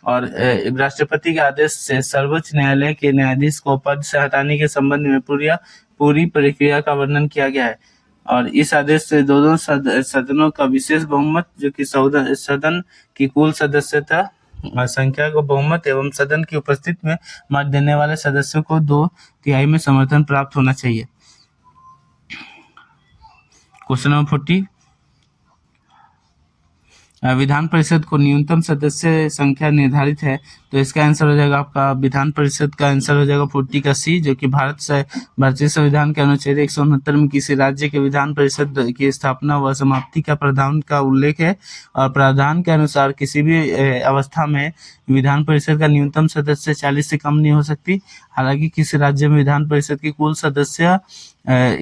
और राष्ट्रपति के आदेश से सर्वोच्च न्यायालय के न्यायाधीश को पद से हटाने के संबंध में पूरी प्रक्रिया का वर्णन किया गया है। और इस आदेश से दोनों सदनों का विशेष बहुमत, जो कि सदन की कुल सदस्यता संख्या को बहुमत एवं सदन की उपस्थिति में मत देने वाले सदस्यों को 2/3 में समर्थन प्राप्त होना चाहिए। क्वेश्चन नंबर 40, विधान परिषद को न्यूनतम सदस्य संख्या निर्धारित है। तो इसका आंसर हो जाएगा आपका विधान परिषद का आंसर हो जाएगा 40 का सी, जो कि भारतीय संविधान के अनुच्छेद 169 में किसी राज्य के विधान परिषद की स्थापना व समाप्ति का प्रावधान का उल्लेख है। और प्रावधान के अनुसार किसी भी अवस्था में विधान परिषद का न्यूनतम सदस्य 40 से कम नहीं हो सकती। हालांकि किसी राज्य में विधान परिषद की कुल सदस्य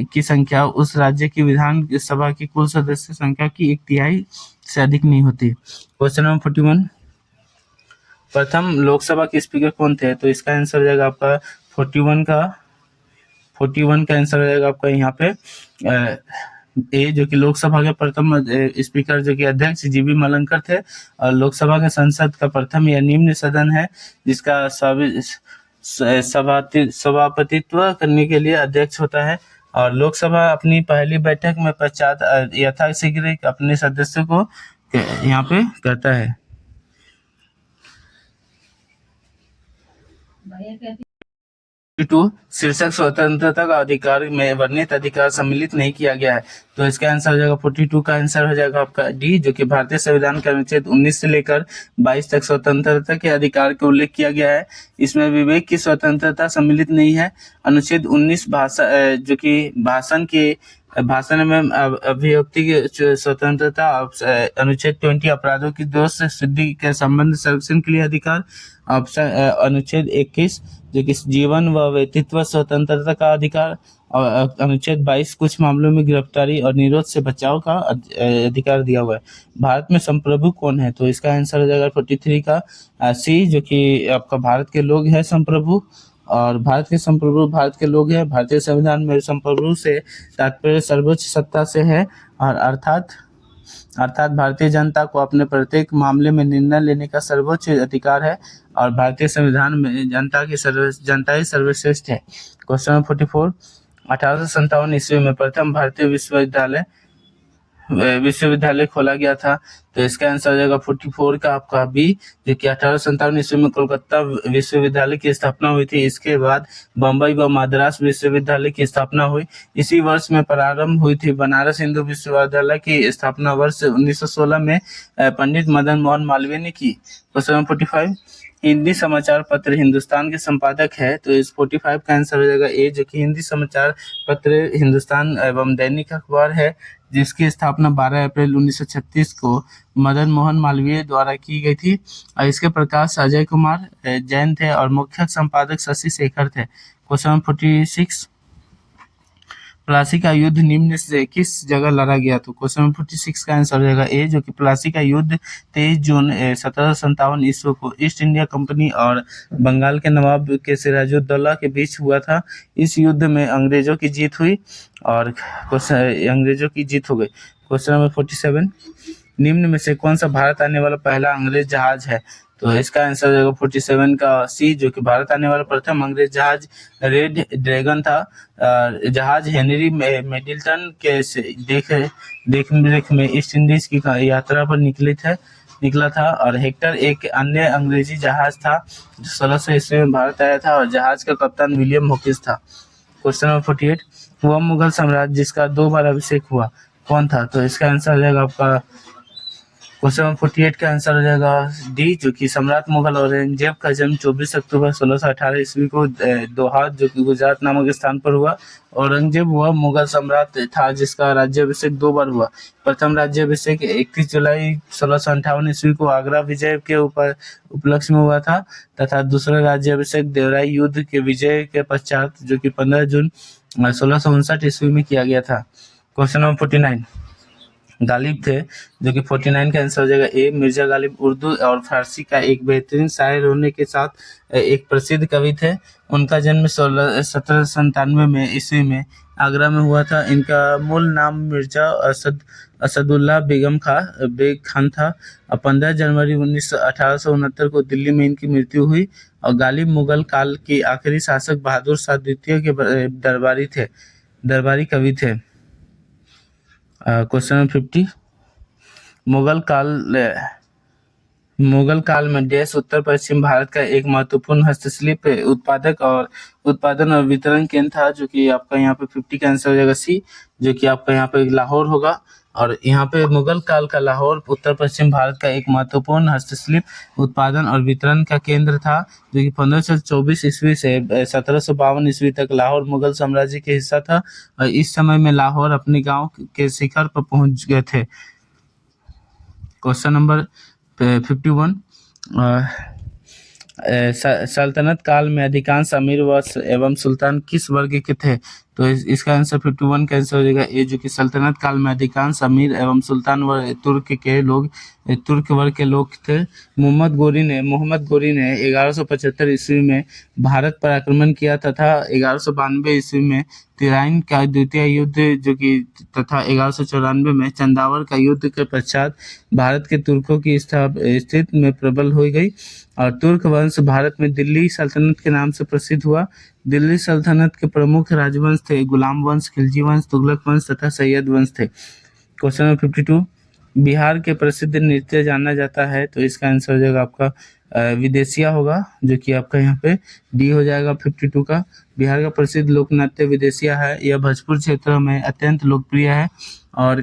की संख्या उस राज्य की विधान सभा की कुल सदस्य संख्या की 1/3 से अधिक नहीं होती। क्वेश्चन नंबर 41, प्रथम लोकसभा के स्पीकर कौन थे? तो इसका आंसर हो जाएगा आपका 41 का आंसर हो जाएगा आपका यहाँ पे ए, जो कि लोकसभा के प्रथम स्पीकर, जो कि अध्यक्ष जीबी मलंकर थे। और लोकसभा के संसद का प्रथम या निम्न सदन है, जिसका सभापतित्व करने के लिए अध्यक्ष होता है। और लोकसभा अपनी पहली बैठक में पश्चात यथाशीघ्र अपने सदस्यों को यहाँ पे करता है। 52 शीर्षक स्वतंत्रता का अधिकार में वर्णित अधिकार सम्मिलित नहीं किया गया है। तो इसका आंसर हो जाएगा 42 का आंसर हो जाएगा आपका डी, जो कि भारतीय संविधान के अनुच्छेद 19 से लेकर 22 तक स्वतंत्रता के अधिकार का उल्लेख किया गया है। इसमें विवेक की स्वतंत्रता सम्मिलित नहीं है। अनुच्छेद 19 भाषा जो कि भाषण में अभिव्यक्ति की स्वतंत्रता, अनुच्छेद 20 अपराधों की दोष से सिद्धि के संबंध संरक्षण के लिए अधिकार, ऑप्शन अनुच्छेद 21 जो कि जीवन व व्यक्तित्व स्वतंत्रता का अधिकार, और अनुच्छेद 22 कुछ मामलों में गिरफ्तारी और निरोध से बचाव का अधिकार दिया हुआ है। भारत में संप्रभु कौन है? तो इसका आंसर हो जाएगा 43 का सी, जो कि आपका भारत के लोग हैं संप्रभु। और भारत के संप्रभु भारत के लोग हैं। भारतीय संविधान में संप्रभु से तात्पर्य सर्वोच्च सत्ता से है, और अर्थात भारतीय जनता को अपने प्रत्येक मामले में निर्णय लेने का सर्वोच्च अधिकार है, और भारतीय संविधान में जनता ही सर्वश्रेष्ठ है। क्वेश्चन नंबर 44, 1857 ईस्वी में प्रथम भारतीय विश्वविद्यालय खोला गया था। तो इसका आंसर हो जाएगा 44 का आपका बी, जो कि 1857 ईस्वी में कोलकाता विश्वविद्यालय की स्थापना हुई थी। इसके बाद बम्बई व मद्रास विश्वविद्यालय की स्थापना हुई। इसी वर्ष में प्रारंभ हुई थी बनारस हिंदू विश्वविद्यालय की स्थापना वर्ष 1916 में पंडित मदन मोहन मालवीय ने की। क्वेश्चन नंबर 45, हिंदी समाचार पत्र हिंदुस्तान के संपादक है। तो इस 45 का आंसर हो जाएगा ए, जो कि हिंदी समाचार पत्र हिंदुस्तान एवं दैनिक अखबार है, जिसकी स्थापना 12 अप्रैल 1936 को मदन मोहन मालवीय द्वारा की गई थी। और इसके प्रकाश अजय कुमार जैन थे और मुख्य संपादक शशि शेखर थे। क्वेश्चन नंबर 46, प्लासी का युद्ध निम्न से किस जगह लड़ा गया? तो क्वेश्चन नंबर 46 का आंसर हो जाएगा ए, जो कि प्लासी का युद्ध 23 जून 1757 ईस्वी को ईस्ट इंडिया कंपनी और बंगाल के नवाब के सिराजुद्दौला के बीच हुआ था। इस युद्ध में अंग्रेजों की जीत हुई और अंग्रेजों की जीत हो गई। क्वेश्चन नंबर 47, निम्न में से कौन सा भारत आने वाला पहला अंग्रेज जहाज है? तो इसका आंसर हो जाएगा 47 का सी, जो कि भारत आने वाला प्रथम अंग्रेज जहाज रेड ड्रैगन था। जहाज हेनरी मिडिल्टन के देख में ईस्ट इंडीज की यात्रा पर निकला था, और हेक्टर एक अन्य अंग्रेजी जहाज था जो 1600 ईस्वी में भारत आया था, और जहाज का कप्तान विलियम हॉकिंस था। क्वेश्चन नंबर 48, वह मुगल सम्राट जिसका 2 बार अभिषेक हुआ कौन था? तो इसका आंसर हो जाएगा आपका क्वेश्चन नंबर 48 का आंसर हो जाएगा डी, जो कि सम्राट मुगल औरंगजेब का जन्म 24 अक्टूबर 1618 ईस्वी को दोहात, जो कि गुजरात नामक स्थान पर हुआ। औरंगजेब वह मुगल सम्राट था जिसका राज्याभिषेक 2 बार हुआ। प्रथम राज्याभिषेक 31 जुलाई 1658 ईस्वी को आगरा विजय के उपलक्ष्य में हुआ था, तथा दूसरा राज्याभिषेक देवराई युद्ध के विजय के पश्चात, जो कि 15 जून 1659 ईस्वी में किया गया था। क्वेश्चन नंबर 49, गालिब थे, जो कि 49 का आंसर हो जाएगा ए। मिर्जा गालिब उर्दू और फारसी का एक बेहतरीन शायर होने के साथ एक प्रसिद्ध कवि थे। उनका जन्म 1797 में ईस्वी में आगरा में हुआ था। इनका मूल नाम मिर्जा असदुल्ला बेग खान था। 15 जनवरी 1869 को दिल्ली में इनकी मृत्यु हुई। और गालिब मुगल काल के आखिरी शासक बहादुर शाह द्वितीय के दरबारी कवि थे। क्वेश्चन नंबर 50, मुगल काल में देश उत्तर पश्चिम भारत का एक महत्वपूर्ण हस्तशिल्प उत्पादन और वितरण केंद्र था, जो कि आपका यहाँ पे 50 का आंसर हो जाएगा सी, जो कि आपका यहाँ पे लाहौर होगा। और यहाँ पे मुगल काल का लाहौर उत्तर पश्चिम भारत का एक महत्वपूर्ण हस्तशिल्प उत्पादन और वितरण का केंद्र था, जो कि 1524 ईस्वी से 1752 ईस्वी तक लाहौर मुगल साम्राज्य के हिस्सा था। और इस समय में लाहौर अपने गांव के शिखर पर पहुंच गए थे। क्वेश्चन नंबर 51, सल्तनत काल में अधिकांश अमीर एवं सुल्तान किस वर्ग के थे? तो इसका आंसर 51 का आंसर हो जाएगा ए, जो कि सल्तनत काल में अधिकांश अमीर एवं सुल्तान तुर्क वर्ग के लोग थे। मोहम्मद गोरी ने 1175 ईस्वी में भारत पर आक्रमण किया तथा 1192 ईस्वी में तिराइन का द्वितीय युद्ध, जो कि तथा 1194 में चंदावर का युद्ध के पश्चात भारत के तुर्कों की स्थिति में प्रबल हो गई, और तुर्क वंश भारत में दिल्ली सल्तनत के नाम से प्रसिद्ध हुआ। दिल्ली सल्तनत के प्रमुख राजवंश थे गुलाम वंश, खिलजी वंश, तुगलक वंश तथा सैयद वंश थे। क्वेश्चन नंबर 52, बिहार के प्रसिद्ध नृत्य जाना जाता है, तो इसका आंसर हो जाएगा आपका विदेशिया होगा, जो कि आपका यहाँ पे डी हो जाएगा 52 का। बिहार का प्रसिद्ध लोक नृत्य विदेशिया है। यह भोजपुर क्षेत्रों में अत्यंत लोकप्रिय है और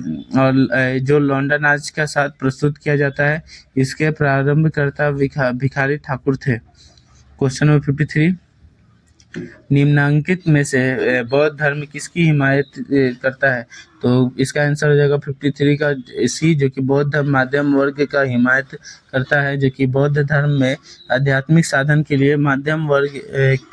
जो लौंडा नाच के साथ प्रस्तुत किया जाता है। इसके प्रारंभकर्ता भिखारी ठाकुर थे। क्वेश्चन नंबर 53, निम्नांकित में से बौद्ध धर्म किसकी हिमायत करता है? तो इसका आंसर हो जाएगा 53 का सी, जो कि बौद्ध धर्म मध्यम वर्ग का हिमायत करता है, जो कि बौद्ध धर्म में आध्यात्मिक साधन के लिए मध्यम वर्ग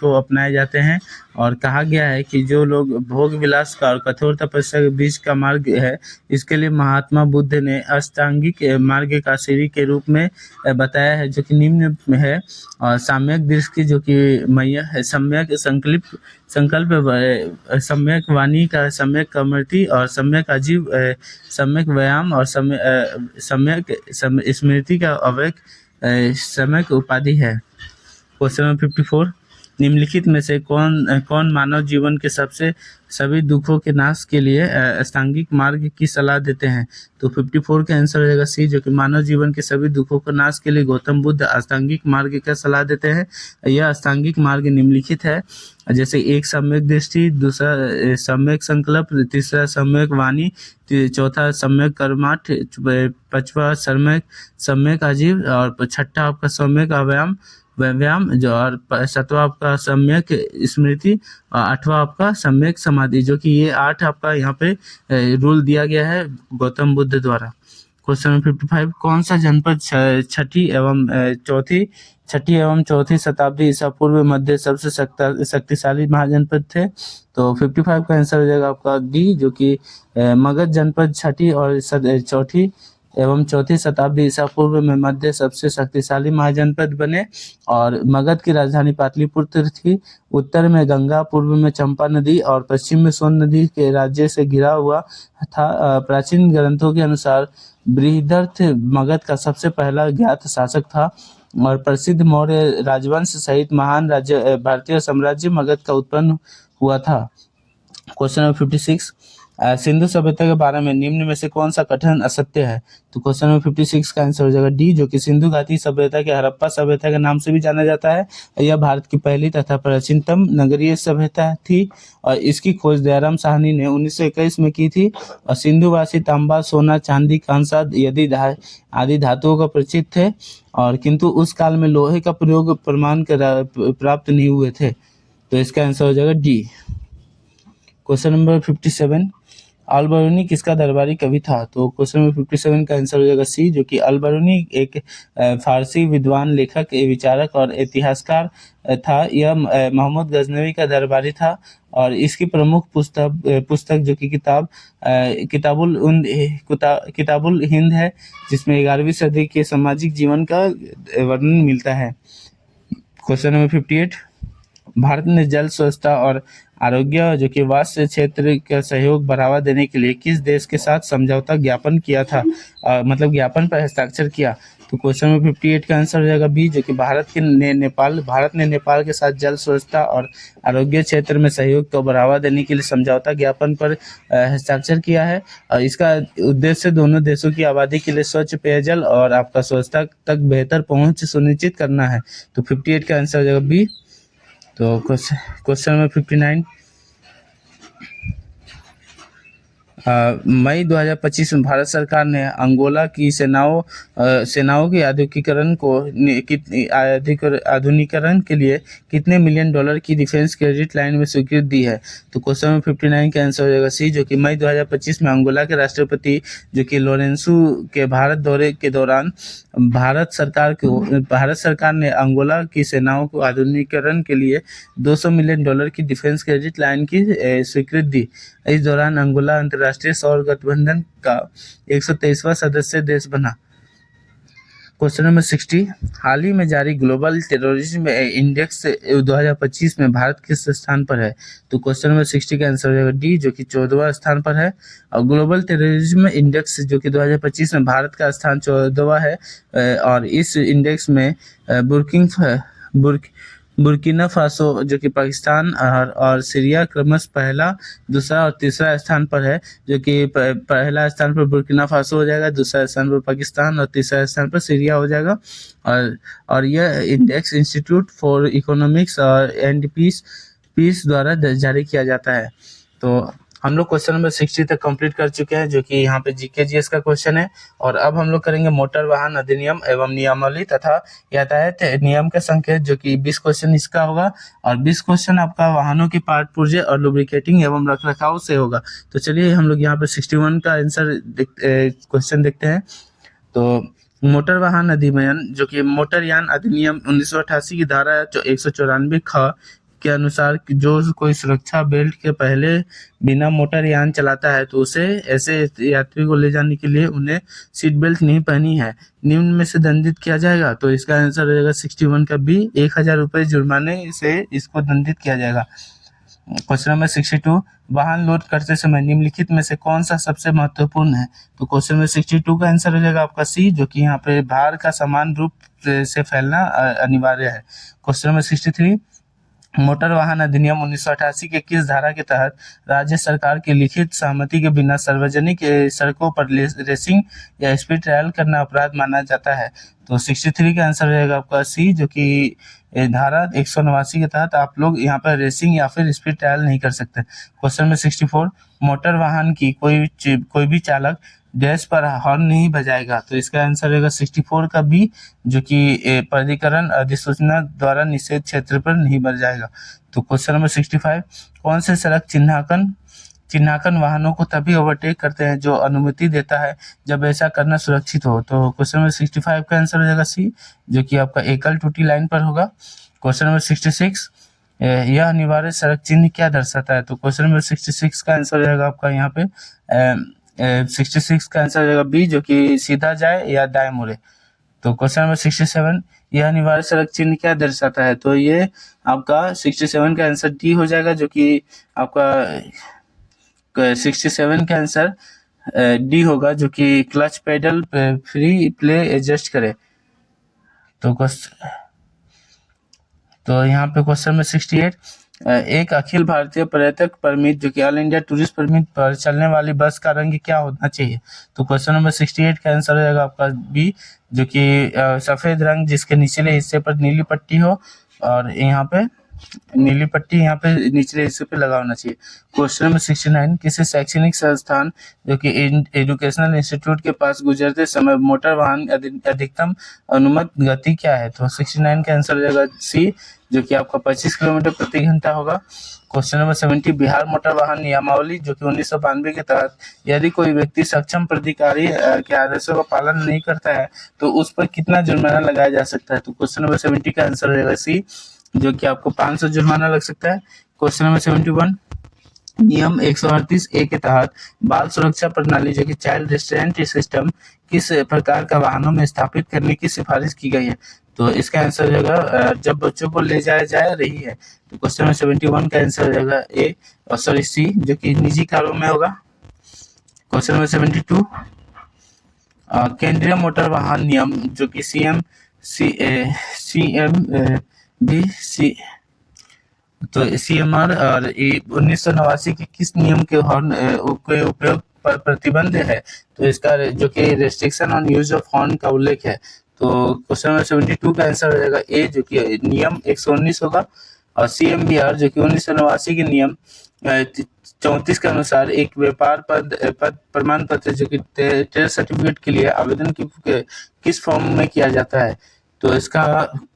को अपनाए जाते हैं। और कहा गया है कि जो लोग भोग विलास का और कठोर तपस्या के बीच का मार्ग है, इसके लिए महात्मा बुद्ध ने अष्टांगिक मार्ग का सीढ़ी के रूप में बताया है, जो कि निम्न में है। और सम्यक दृष्टि, जो कि मैया है, सम्यक संकल्प सम्यक वाणी का सम्यक कमृति और सम्यक अजीब सम्यक व्यायाम और सम्यक स्मृति का अवैक सम्यक उपाधि है। क्वेश्चन नंबर 54, निम्नलिखित में से कौन मानव जीवन के सभी दुखों के नाश के लिए अष्टांगिक मार्ग की सलाह देते हैं? तो 54 का आंसर हो जाएगा सी, जो कि मानव जीवन के सभी दुखों के नाश के लिए गौतम बुद्ध अष्टांगिक मार्ग का सलाह देते हैं। यह अष्टांगिक मार्ग निम्नलिखित है, जैसे एक सम्यक दृष्टि, दूसरा सम्यक संकल्प, तीसरा सम्यक वाणी, चौथा सम्यक कर्माठ, पांचवा सम्यक आजीव और छठा आपका सम्यक व्यायाम जो, और सातवां आपका सम्यक स्मृति और आठवां आपका सम्यक समाधि, जो कि ये 8 आपका यहाँ पे रूल दिया गया है गौतम बुद्ध द्वारा। क्वेश्चन नंबर 55, कौन सा जनपद छठी एवं चौथी शताब्दी ईसा पूर्व मध्य सबसे शक्तिशाली महाजनपद थे? तो 55 का आंसर हो जाएगा आपका डी, जो कि मगध जनपद छठी और चौथी शताब्दी ईसा पूर्व में मध्य सबसे शक्तिशाली महाजनपद बने। और मगध की राजधानी पाटलिपुत्र थी। उत्तर में गंगा, पूर्व में चंपा नदी और पश्चिम में सोन नदी के राज्य से घिरा हुआ था। प्राचीन ग्रंथों के अनुसार बृहदर्थ मगध का सबसे पहला ज्ञात शासक था और प्रसिद्ध मौर्य राजवंश सहित महान भारतीय साम्राज्य मगध का उत्पन्न हुआ था। क्वेश्चन नंबर 56, सिंधु सभ्यता के बारे में निम्न में से कौन सा कथन असत्य है? तो क्वेश्चन नंबर 56 का आंसर हो जाएगा डी, जो कि सिंधु घाटी सभ्यता के हड़प्पा सभ्यता के नाम से भी जाना जाता है। यह भारत की पहली तथा प्राचीनतम नगरीय सभ्यता थी और इसकी खोज दयाराम साहनी ने 1921 में की थी। और सिंधुवासी तांबा, सोना, चांदी, कांसा आदि धातुओं का परिचित थे, और किंतु उस काल में लोहे का प्रयोग प्रमाण प्राप्त नहीं हुए थे। तो इसका आंसर हो जाएगा डी। क्वेश्चन नंबर 57, अल बरूनी किसका दरबारी कवि था? तो क्वेश्चन नंबर 57 का आंसर हो जाएगा सी, जो कि अल बरूनी एक फारसी विद्वान, लेखक, विचारक और इतिहासकार था। यह मोहम्मद गजनवी का दरबारी था और इसकी प्रमुख पुस्तक जो कि किताबुल हिंद है, जिसमें 11वीं सदी के सामाजिक जीवन का वर्णन मिलता है। क्वेश्चन नंबर 58, भारत ने जल स्वच्छता और आरोग्य जो कि वास्य क्षेत्र का सहयोग बढ़ावा देने के लिए किस देश के साथ समझौता ज्ञापन किया था? मतलब ज्ञापन पर हस्ताक्षर किया। तो क्वेश्चन नंबर 58 का आंसर हो जाएगा बी, जो कि भारत ने नेपाल के साथ जल स्वच्छता और आरोग्य क्षेत्र में सहयोग को बढ़ावा देने के लिए समझौता ज्ञापन पर हस्ताक्षर किया है। और इसका उद्देश्य दोनों देशों की आबादी के लिए स्वच्छ पेयजल और आपका स्वच्छता तक बेहतर पहुंच सुनिश्चित करना है। तो 58 का आंसर हो जाएगा बी। तो क्वेश्चन नंबर 59, मई 2025 में भारत सरकार ने अंगोला की सेनाओं के आधुनिकीकरण के लिए कितने मिलियन डॉलर की डिफेंस क्रेडिट लाइन में स्वीकृति दी है? तो क्वेश्चन नंबर 59 का आंसर हो जाएगा सी, जो कि मई 2025 में अंगोला के राष्ट्रपति जो कि लोरेंसो के भारत दौरे के दौरान भारत सरकार ने अंगोला की सेनाओं को आधुनिकीकरण के लिए 200 मिलियन डॉलर की डिफेंस क्रेडिट लाइन की स्वीकृति दी। इस दौरान अंगोला अंतर्राष्ट्रीय सौर गठबंधन का 123वां सदस्य देश बना। क्वेश्चन नंबर 60, हाल ही में जारी ग्लोबल टेररिज्म इंडेक्स 2025 में भारत किस स्थान पर है? तो क्वेश्चन नंबर 60 का आंसर हो जाएगा डी, जो कि 14वां स्थान पर है। और ग्लोबल टेररिज्म इंडेक्स जो कि 2025 में भारत का स्थान 14वां है। और इस इंडेक्स में बुर्किना फासो जो कि पाकिस्तान और सीरिया क्रमशः पहला, दूसरा और तीसरा स्थान पर है, जो कि पहला स्थान पर बुर्किना फासो हो जाएगा, दूसरा स्थान पर पाकिस्तान और तीसरा स्थान पर सीरिया हो जाएगा। और यह इंडेक्स इंस्टीट्यूट फॉर इकोनॉमिक्स और एंड पीस द्वारा जारी किया जाता है। तो हम लोग क्वेश्चन नंबर 60 तक कंप्लीट कर चुके हैं, जो कि यहाँ पे जीके जीएस का क्वेश्चन है। और अब हम लोग करेंगे मोटर वाहन अधिनियम एवं नियमावली तथा यातायात नियम के संकेत, जो कि 20 क्वेश्चन इसका होगा और 20 क्वेश्चन आपका वाहनों की पार्ट पुर्जे और लुब्रिकेटिंग एवं रखरखाव से होगा। तो चलिए हम लोग यहाँ पे 61 का आंसर क्वेश्चन देखते हैं। तो मोटर वाहन अधिनियम, जो कि मोटर यान अधिनियम 1988 की धारा 194 ख के अनुसार जो कोई सुरक्षा बेल्ट के पहले बिना मोटर यान चलाता है तो उसे ऐसे यात्री को ले जाने के लिए उन्हें सीट बेल्ट नहीं पहनी है, निम्न में से दंडित किया जाएगा। तो इसका आंसर हो जाएगा 61 का बी, 1000 रुपये जुर्माने से इसको दंडित किया जाएगा। क्वेश्चन नंबर 62, वाहन लोड करते समय निम्नलिखित में से कौन सा सबसे महत्वपूर्ण है? तो क्वेश्चन नंबर 62 का आंसर हो जाएगा आपका सी, जो कि यहाँ पे भार का समान रूप से फैलना अनिवार्य है। क्वेश्चन नंबर 63, मोटर वाहन अधिनियम 1988 के किस धारा के तहत राज्य सरकार की लिखित सहमति के बिना सार्वजनिक सड़कों पर रेसिंग या स्पीड ट्रायल करना अपराध माना जाता है? तो 63 का आंसर रहेगा आपका सी, जो कि धारा 189 के तहत आप लोग यहाँ पर रेसिंग या फिर स्पीड ट्रायल नहीं कर सकते। क्वेश्चन नंबर 64, मोटर वाहन की कोई भी चालक डैश पर हॉर्न नहीं बजाएगा। तो इसका आंसर रहेगा 64 का बी, जो कि प्राधिकरण अधिसूचना द्वारा निषेध क्षेत्र पर नहीं बजाएगा। तो क्वेश्चन नंबर 65, कौन से सड़क चिन्हांकन वाहनों को तभी ओवरटेक करते हैं जो अनुमति देता है जब ऐसा करना सुरक्षित हो? तो क्वेश्चन नंबर 65 का आंसर हो जाएगा सी, जो कि आपका एकल टूटी लाइन पर होगा। क्वेश्चन नंबर 66, यह अनिवार्य सड़क चिन्ह क्या दर्शाता है? तो क्वेश्चन नंबर 66 का आंसर रहेगा आपका यहाँ पे 66 का आंसर रहेगा बी, जो कि सीधा जाए या दाएं मुड़े। तो क्वेश्चन नंबर 67, यह अनिवार्य सड़क चिन्ह क्या दर्शाता है? तो ये आपका 67 का आंसर डी हो जाएगा, जो कि आपका 67 का आंसर डी होगा, जो कि clutch pedal free play adjust करे। तो यहाँ पे क्वेश्चन में 68, एक अखिल भारतीय पर्यटक परमिट, जो कि ऑल इंडिया टूरिस्ट परमिट पर चलने वाली बस का रंग क्या होना चाहिए? तो क्वेश्चन नंबर 68 का आंसर हो जाएगा आपका बी, जो कि सफेद रंग जिसके निचले हिस्से पर नीली पट्टी हो और यहाँ पे नीली पट्टी यहाँ पे निचले हिस्से पे लगा होना चाहिए। क्वेश्चन नंबर 69, किसी शैक्षणिक संस्थान जो कि एजुकेशनल इंस्टीट्यूट के पास गुजरते समय मोटर वाहन अधिकतम अनुमत गति क्या है? तो 69 का आंसर हो जाएगा सी, जो कि आपका 25 किलोमीटर प्रति घंटा होगा। क्वेश्चन नंबर 70, बिहार मोटर वाहन नियमावली, जो कि 1992 के तहत यदि कोई व्यक्ति सक्षम प्राधिकारी के आदेशों का पालन नहीं करता है तो उस पर कितना जुर्माना लगाया जा सकता है? तो क्वेश्चन नंबर 70 का आंसर रहेगा सी, जो कि आपको 500 जुर्माना लग सकता है। क्वेश्चन नंबर 71, नियम 138 ए के तहत बाल सुरक्षा प्रणाली, जो कि चाइल्ड रेस्ट्रेंट सिस्टम, किस प्रकार का वाहनों में स्थापित करने की सिफारिश की गई है? तो इसका आंसर रहेगा जब बच्चों को ले जाया जा रही है। तो क्वेश्चन नंबर 71 का आंसर रहेगा ए सॉरी सी, जो कि निजी कारों में होगा। क्वेश्चन नंबर 72, केंद्रीय मोटर वाहन नियम, जो कि सीएमआर और 1989 के किस नियम के हॉर्न के उपयोग पर प्रतिबंध है? तो इसका जो कि restriction on use of horn का उल्लेख है। तो क्वेश्चन नंबर 72 का आंसर हो जाएगा ए, जो कि नियम 119 होगा। और सीएमबीआर, जो कि 1989 के नियम 34 के अनुसार एक व्यापार पद प्रमाण पत्र, जो कि ट्रेड सर्टिफिकेट के लिए आवेदन किस फॉर्म में किया जाता है? तो इसका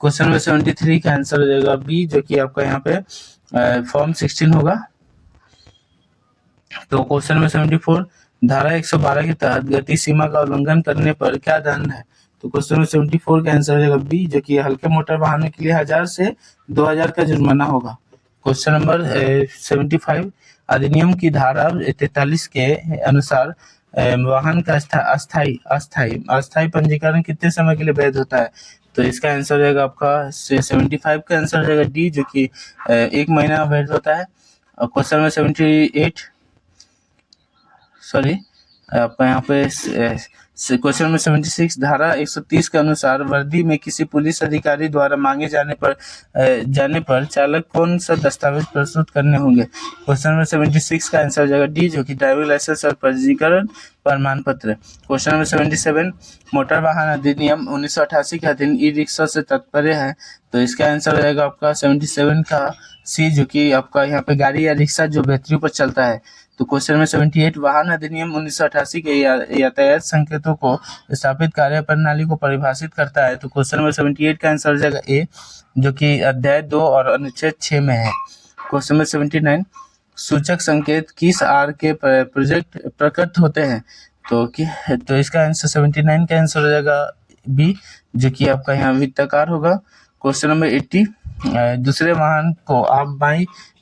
क्वेश्चन नंबर 73 का आंसर हो जाएगा बी, जो कि आपका यहाँ पे फॉर्म 16 होगा। तो क्वेश्चन नंबर 74, धारा 112 के तहत गति सीमा का उल्लंघन करने पर क्या दंड है? तो क्वेश्चन नंबर 74 का आंसर हो जाएगा बी, जो कि हल्के मोटर वाहनों के लिए 1000 से 2000 का जुर्माना होगा। क्वेश्चन नंबर 75, अधिनियम की धारा 43 के अनुसार वाहन का अस्थायी पंजीकरण कितने समय के लिए वैध होता है? तो इसका आंसर रहेगा आपका 75 का आंसर रहेगा डी, जो कि 1 महीना वैध होता है। और क्वेश्चन नंबर 78, आपका यहाँ पे क्वेश्चन नंबर 76 धारा 130 के अनुसार वर्दी में किसी पुलिस अधिकारी द्वारा मांगे जाने पर चालक कौन सा दस्तावेज प्रस्तुत करने होंगे। क्वेश्चन नंबर 76 का आंसर हो जाएगा डी, जो कि ड्राइविंग लाइसेंस और पंजीकरण प्रमाण पत्र। क्वेश्चन नंबर 77 मोटर वाहन अधिनियम 1988 के अधीन ई रिक्शा से तात्पर्य है, तो इसका आंसर हो जाएगा आपका 77 का सी, जो कि आपका यहाँ पे गाड़ी या रिक्शा जो बैटरी पर चलता है। तो क्वेश्चन नंबर 78 वाहन अधिनियम 1988 के यातायात संकेतों को स्थापित कार्य प्रणाली को परिभाषित करता है। तो क्वेश्चन नंबर 78 का आंसर हो जाएगा ए, जो कि अध्याय 2 और अनुच्छेद 6 में है। क्वेश्चन नंबर 79 सूचक संकेत किस आर के प्रोजेक्ट प्रकट होते हैं। तो इसका आंसर 79 का आंसर हो जाएगा बी, जो कि आपका यहाँ वृत्ताकार होगा। क्वेश्चन नंबर 80 दूसरे वाहन को आप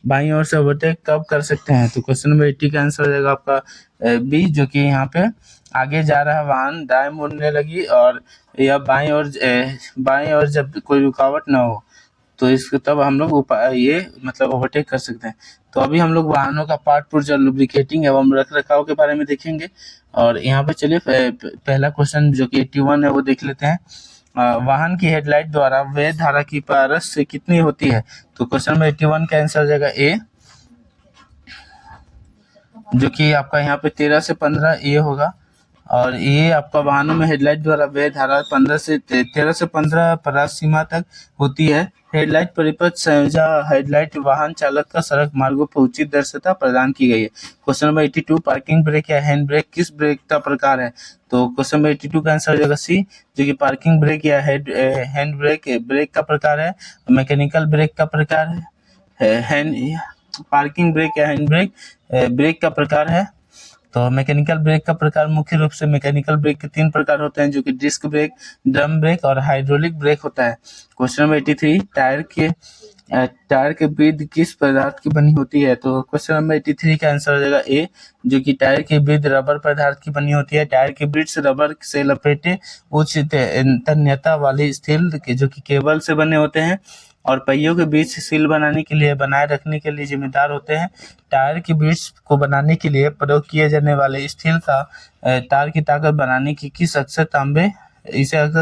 बाईं ओर से ओवरटेक कब कर सकते हैं। तो क्वेश्चन नंबर 80 का आंसर हो जाएगा आपका बी, जो कि यहाँ पे आगे जा रहा वाहन दाएं मुड़ने लगी और या बाईं ओर जब कोई रुकावट ना हो, तो इसको तब हम लोग ये मतलब ओवरटेक कर सकते हैं। तो अभी हम लोग वाहनों का पार्ट पुर्जा लुब्रिकेटिंग एवं रख रखाव के बारे में देखेंगे। और यहाँ पे चलिए पहला क्वेश्चन जो कि 81 है वो देख लेते हैं। वाहन की हेडलाइट द्वारा वैध धारा की पारस से कितनी होती है। तो क्वेश्चन नंबर 81 का आंसर हो जाएगा ए, जो कि आपका यहाँ पे 13 से 15 ये होगा। और ये आपका वाहनों में हेडलाइट द्वारा व्यय धारा 13 से 15 परास सीमा तक होती है। हेडलाइट परिपथ संयोजा हेडलाइट वाहन चालक का सड़क मार्गों पर उचित दृश्यता प्रदान की गई है। क्वेश्चन नंबर 82 पार्किंग ब्रेक या हैंड ब्रेक किस ब्रेक का प्रकार है। तो क्वेश्चन नंबर 82 का आंसर हो जाएगा सी, जो कि पार्किंग ब्रेक या हैंड ब्रेक का प्रकार है। मैकेनिकल ब्रेक का प्रकार है, पार्किंग ब्रेक या हैंड ब्रेक का प्रकार है। तो मैकेनिकल ब्रेक का प्रकार मुख्य रूप से मैकेनिकल ब्रेक के 3 प्रकार होते हैं, जो कि डिस्क ब्रेक, ड्रम ब्रेक और हाइड्रोलिक ब्रेक होता है। क्वेश्चन नंबर 83 टायर के ब्रिद किस पदार्थ की बनी होती है। तो क्वेश्चन नंबर 83 का आंसर हो जाएगा ए, जो कि टायर की ब्रिद रबर पदार्थ की बनी होती है। टायर की ब्रिड्स रबर से लपेटे उच्च तन्यता वाले स्टील के जो कि केबल से बने होते हैं और पहियों के बीच सील बनाए रखने के लिए जिम्मेदार होते हैं। टायर की ब्रिड्स को बनाने के लिए प्रयोग किए जाने वाले स्टील का टायर की ताकत बनाने की इसे अक्सर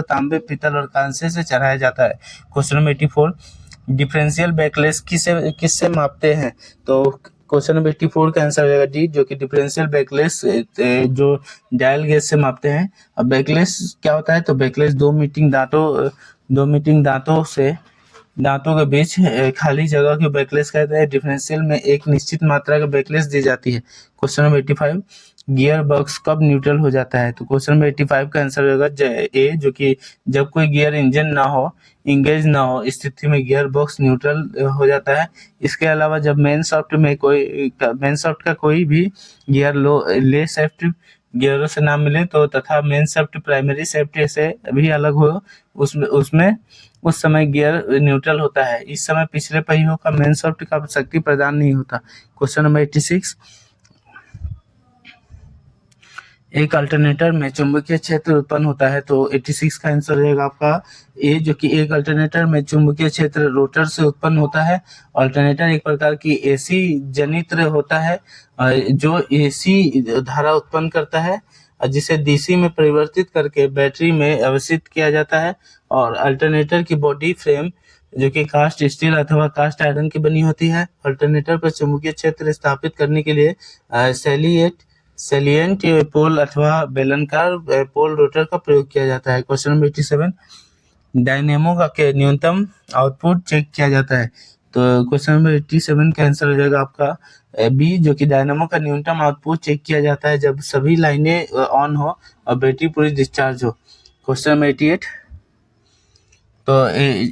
तांबे, पीतल और कांसे से चढ़ाया जाता है। क्वेश्चन नंबर 84 डिफरेंशियल बैकलेस किससे मापते हैं। तो क्वेश्चन नंबर 84 का आंसर हो जाएगा डी, जो कि डिफरेंशियल बैकलेस जो डायल गेज से मापते हैं। अब बैकलेस क्या होता है। तो बैकलेस दो मीटिंग दांतों के बीच खाली जगह को बैकलेस कहते हैं। डिफरेंशियल में एक निश्चित मात्रा का बैकलेस दी जाती है। क्वेश्चन नंबर 85 गियर बॉक्स कब न्यूट्रल हो जाता है। तो क्वेश्चन नंबर 85 का आंसर होगा ए, जो कि जब कोई गियर इंजन ना हो, इंगेज ना हो, स्थिति में गियर बॉक्स न्यूट्रल हो जाता है। इसके अलावा जब मेन शाफ्ट का कोई भी गियर ले शाफ्ट गियरों से ना मिले तो तथा मेन शाफ्ट प्राइमरी शाफ्ट से भी अलग हो, उसमें उस समय गियर न्यूट्रल होता है। इस समय पिछले पहियों का मेन शाफ्ट का शक्ति प्रदान नहीं होता। क्वेश्चन नंबर 86 एक अल्टरनेटर में चुंबकीय क्षेत्र उत्पन्न होता है। तो 86 का आंसर रहेगा आपका ए, जो कि एक अल्टरनेटर में चुंबकीय क्षेत्र रोटर से उत्पन्न होता है। अल्टरनेटर एक प्रकार की एसी जनित्र होता है जो एसी धारा उत्पन्न करता है, जिसे डीसी में परिवर्तित करके बैटरी में अवशोषित किया जाता है। और अल्टरनेटर की बॉडी फ्रेम जो कि कास्ट स्टील अथवा कास्ट आयरन की बनी होती है। अल्टरनेटर पर चुंबकीय क्षेत्र स्थापित करने के लिए सैलिएंट पोल अथवा बेलनाकार पोल रोटर का प्रयोग किया जाता है। क्वेश्चन नंबर 87 डायनेमो का न्यूनतम आउटपुट चेक किया जाता है। तो क्वेश्चन नंबर 87 का आंसर हो जाएगा आपका बी, जो कि डायनेमो का न्यूनतम आउटपुट चेक किया जाता है जब सभी लाइनें ऑन हो और बैटरी पूरी डिस्चार्ज हो। क्वेश्चन नंबर 88 तो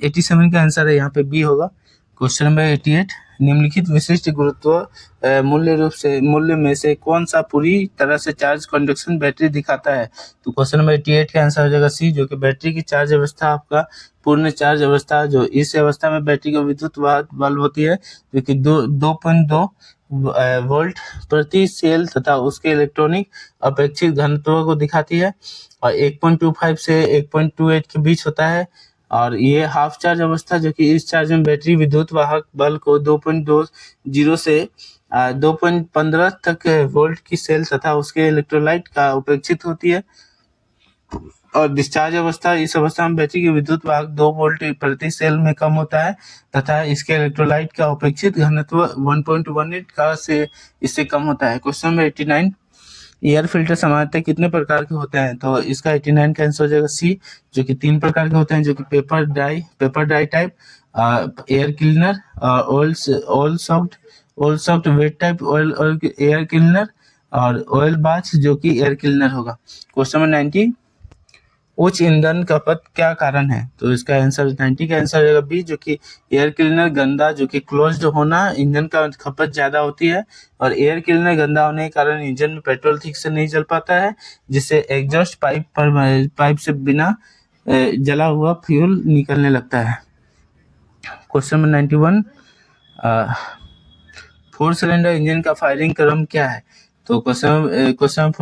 87 का आंसर है यहाँ पे बी होगा। क्वेश्चन नंबर 88 निम्नलिखित विशिष्ट गुरुत्व मूल्य में से कौन सा पूरी तरह से चार्ज कंडक्शन बैटरी दिखाता है। तो क्वेश्चन नंबर 88 का आंसर हो जाएगा सी, जो कि बैटरी की चार्ज अवस्था आपका पूर्ण चार्ज अवस्था, जो इस अवस्था में बैटरी की विद्युत वाहक बल होती है, जो कि 2.2 वोल्ट प्रति सेल तथा उसके इलेक्ट्रॉनिक अपेक्षित घनत्व को दिखाती है और 1.25 से 1.28 के बीच होता है। और ये हाफ चार्ज अवस्था, जो कि इस चार्ज में बैटरी विद्युत वाहक बल को 2.20 से 2.15 तक वोल्ट की सेल तथा उसके इलेक्ट्रोलाइट का उपेक्षित होती है और डिस्चार्ज अवस्था, इस अवस्था में बैटरी की विद्युत वाहक 2 वोल्ट प्रति सेल में कम होता है तथा इसके इलेक्ट्रोलाइट का उपेक्षित घनत्व 1.18 का से इससे कम होता है। क्वेश्चन नंबर 89, एयर फिल्टर सामान्यतः कितने प्रकार के होते हैं? तो इसका 89 का आंसर हो जाएगा सी, जो कि 3 प्रकार के होते हैं, जो कि paper dry type, air cleaner, oil soft wet type oil air cleaner और ऑयल बाथ जो कि एयर क्लीनर होगा। क्वेश्चन नंबर 90, उच्च ईंधन खपत क्या कारण है? तो इसका आंसर 90 का आंसर रहेगा बी, जो कि एयर क्लीनर गंदा, जो कि क्लोज्ड होना, इंजन का खपत ज्यादा होती है और एयर क्लीनर गंदा होने के कारण इंजन में पेट्रोल ठीक से नहीं चल पाता है, जिससे एग्जॉस्ट पाइप से बिना जला हुआ फ्यूल निकलने लगता है। क्वेश्चन नंबर 91, 4 सिलेंडर इंजन का फायरिंग क्रम क्या है? तो क्वेश्चन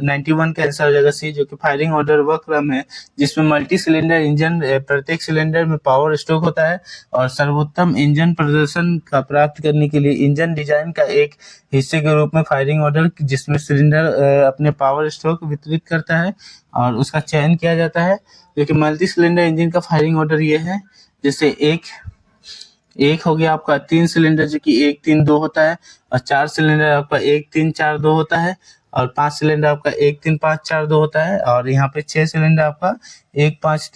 91 का आंसर हो जाएगा सी, जो कि फायरिंग ऑर्डर वह क्रम है जिसमें मल्टी सिलेंडर इंजन प्रत्येक सिलेंडर में पावर स्टॉक होता है और सर्वोत्तम इंजन प्रदर्शन का प्राप्त करने के लिए इंजन डिजाइन का एक हिस्से के रूप में फायरिंग ऑर्डर, जिसमें सिलेंडर अपने पावर स्टॉक वितरित करता है और उसका चयन किया जाता है। जो कि मल्टी सिलेंडर इंजन का फायरिंग ऑर्डर ये है, जैसे एक हो गया आपका 3 सिलेंडर जो कि 1 3 2 होता है और 4 सिलेंडर आपका 1 3 4 2 होता है और 5 सिलेंडर आपका 1 3 5 4 2 होता है और यहाँ पे 6 सिलेंडर आपका 1 5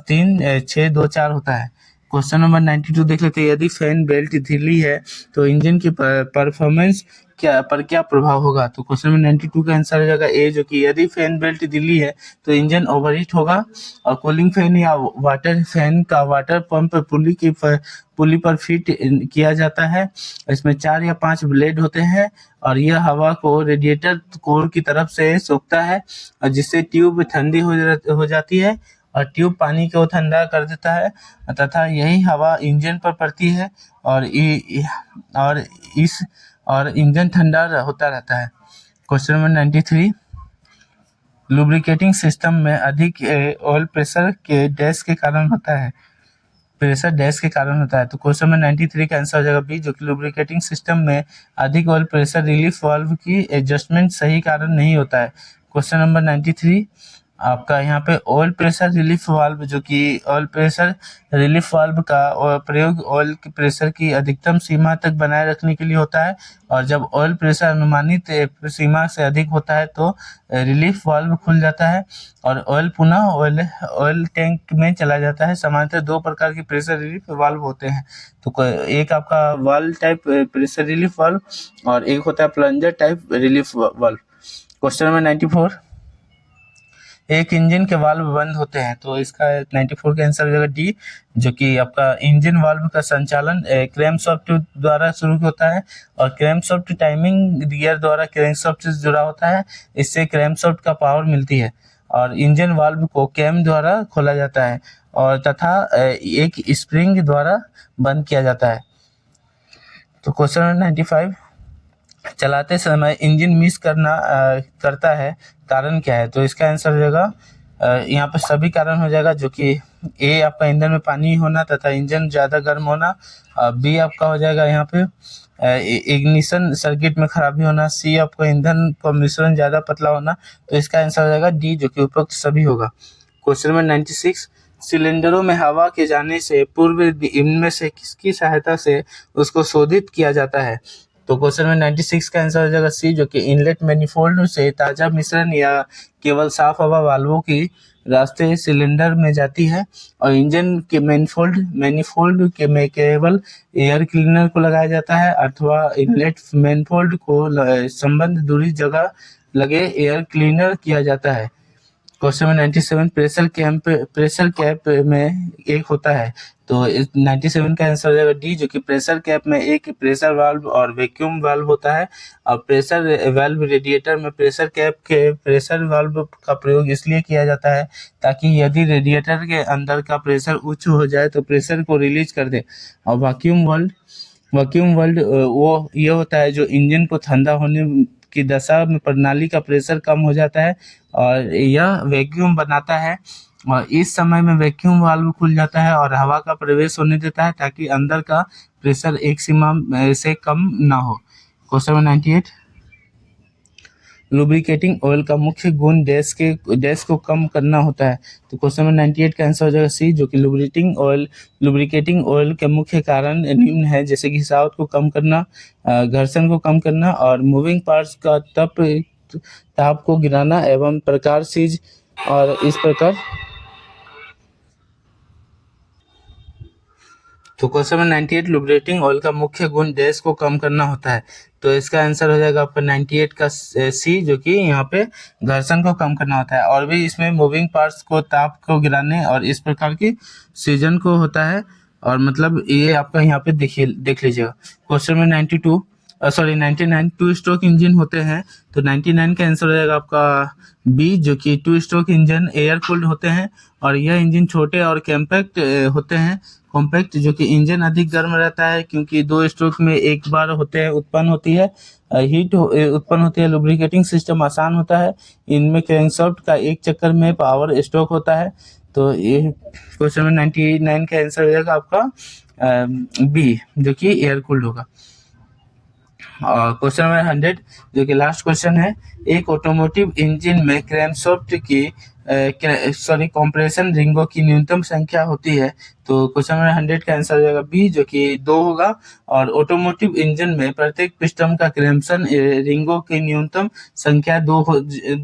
3 6 2 4 होता है। क्वेश्चन नंबर 92 देख लेते हैं, यदि फैन बेल्ट ढीली है तो इंजन की परफॉर्मेंस क्या प्रभाव होगा? तो क्वेश्चन नंबर 92 का आंसर हो जाएगा ए, जो कि यदि फैन बेल्ट ढीली है तो इंजन ओवरहीट होगा और कूलिंग फैन या वाटर फैन का वाटर पंप पुली पर फिट किया जाता है। इसमें 4 या 5 ब्लेड होते हैं और यह हवा को रेडिएटर कोर की तरफ से सोखता है और जिससे ट्यूब ठंडी हो जाती है और ट्यूब पानी को ठंडा कर देता है तथा यही हवा इंजन पर पड़ती है और इंजन ठंडा होता रहता है। क्वेश्चन नंबर 93, लुब्रिकेटिंग सिस्टम में अधिक ऑयल प्रेशर के डैश के कारण होता है। तो क्वेश्चन नंबर 93 का आंसर हो जाएगा बी, जो कि लुब्रिकेटिंग सिस्टम में अधिक ऑयल प्रेशर रिलीफ वाल्व की एडजस्टमेंट सही कारण नहीं होता है। क्वेश्चन नंबर 93 आपका यहाँ पे ऑयल प्रेशर रिलीफ वाल्व, जो कि ऑयल प्रेशर रिलीफ वाल्व का प्रयोग ऑयल के प्रेशर की अधिकतम सीमा तक बनाए रखने के लिए होता है और जब ऑयल प्रेशर अनुमानित सीमा से अधिक होता है तो रिलीफ वाल्व खुल जाता है और ऑयल पुनः ऑयल टैंक में चला जाता है। सामान्यतः 2 प्रकार के प्रेशर रिलीफ वाल्व होते हैं, तो एक आपका valve type pressure relief valve और एक होता है plunger type relief valve. Question number 94, एक इंजन के वाल्व बंद होते हैं, तो इसका 94 का आंसर हो जाएगा डी, जो कि आपका इंजन वाल्व का संचालन क्रैंकशाफ्ट द्वारा शुरू होता है और क्रैंकशाफ्ट टाइमिंग गियर द्वारा क्रैंकशाफ्ट से जुड़ा होता है। इससे क्रैंकशाफ्ट का पावर मिलती है और इंजन वाल्व को कैम द्वारा खोला जाता है और तथा एक स्प्रिंग द्वारा बंद किया जाता है। तो क्वेश्चन नंबर 95, चलाते समय इंजन मिस करता है, कारण क्या है? तो इसका आंसर हो जाएगा यहाँ पे सभी कारण हो जाएगा, जो कि ए आपका ईंधन में पानी होना तथा इंजन ज़्यादा गर्म होना, बी आपका हो जाएगा यहाँ पे इग्निशन सर्किट में खराबी होना, सी आपका ईंधन का मिश्रण ज़्यादा पतला होना। तो इसका आंसर हो जाएगा डी, जो कि उपरोक्त सभी होगा। क्वेश्चन नंबर 96, सिलेंडरों में हवा के जाने से पूर्व इनमें से किसकी सहायता से उसको शोधित किया जाता है? तो क्वेश्चन में 96 का आंसर हो जाएगा सी, जो कि इनलेट मैनिफोल्ड से ताज़ा मिश्रण या केवल साफ हवा वाल्वों की रास्ते सिलेंडर में जाती है और इंजन के मैनिफोल्ड के में केवल एयर क्लीनर को लगाया जाता है अथवा इनलेट मैनिफोल्ड को संबंध दूरी जगह लगे एयर क्लीनर किया जाता है। क्वेश्चन नंबर 97, प्रेशर कैप में एक होता है, तो 97 का आंसर हो जाएगा डी, जो कि प्रेशर कैप में एक प्रेशर वाल्व और वैक्यूम वाल्व होता है और प्रेशर वाल्व रेडिएटर में प्रेशर कैप के प्रेशर वाल्व का प्रयोग इसलिए किया जाता है ताकि यदि रेडिएटर के अंदर का प्रेशर उच्च हो जाए तो प्रेशर को रिलीज कर दे और वैक्यूम वाल्व वो ये होता है जो इंजन को ठंडा होने की दशा में प्रणाली का प्रेशर कम हो जाता है और यह वैक्यूम बनाता है और इस समय में वैक्यूम वाल्व खुल जाता है और हवा का प्रवेश होने देता है ताकि अंदर का प्रेशर एक सीमा से कम ना हो। क्वेश्चन नंबर 98, लुब्रिकेटिंग ऑयल का मुख्य गुण डैश को कम करना होता है। तो क्वेश्चन नंबर 98 का आंसर हो जाएगा सी, जो कि लुब्रिकेटिंग ऑयल के मुख्य कारण निम्न है, जैसे कि सावट को कम करना, घर्षण को कम करना और मूविंग पार्ट्स का ताप को गिराना एवं प्रकार सीज और इस प्रकार। तो क्वेश्चन नंबर 98, लुब्रिकेटिंग ऑयल का मुख्य गुण डैश को कम करना होता है। तो इसका आंसर हो जाएगा आपका 98 का सी, जो कि यहाँ पे घर्षण को कम करना होता है और भी इसमें मूविंग पार्ट्स को ताप को गिराने और इस प्रकार की सीजन को होता है और मतलब ये आपका यहाँ पे देख लीजिएगा। क्वेश्चन में 99 टू स्ट्रोक इंजन होते हैं। तो 99 का आंसर हो जाएगा आपका बी, जो कि two stroke engine air cooled होते हैं और यह इंजन छोटे और कॉम्पैक्ट होते हैं। कॉम्पैक्ट जो कि इंजन अधिक गर्म रहता है क्योंकि 2 स्ट्रोक में एक बार उत्पन्न होती है हीट उत्पन्न होती है। लुब्रिकेटिंग सिस्टम आसान होता है। इनमें क्रैंकशाफ्ट का एक चक्कर में पावर स्ट्रोक होता है। तो ये क्वेश्चन में 99 का आंसर हो जाएगा आपका बी, जो कि एयर कूल्ड होगा। और क्वेश्चन नंबर 100, जो कि लास्ट क्वेश्चन है, एक ऑटोमोटिव इंजन में क्रैंकशाफ्ट की कंप्रेशन रिंगों की न्यूनतम संख्या होती है। तो क्वेश्चन नंबर 100 का आंसर हो जाएगा बी, जो कि 2 होगा और ऑटोमोटिव इंजन में प्रत्येक पिस्टन का क्रैंकशन रिंगों की न्यूनतम संख्या 2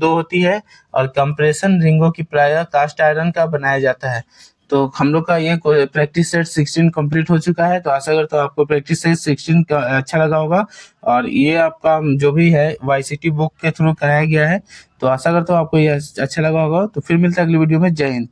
होती है और कंप्रेशन रिंगों की प्रायः कास्ट आयरन का बनाया जाता है। तो हम लोग का ये प्रैक्टिस सेट 16 कंप्लीट हो चुका है। तो आशा करता हूँ आपको प्रैक्टिस सेट 16 का अच्छा लगा होगा और ये आपका जो भी है YCT बुक के थ्रू कराया गया है। तो आशा करता हूँ आपको ये अच्छा लगा होगा। तो फिर मिलता है अगली वीडियो में। जय हिंद।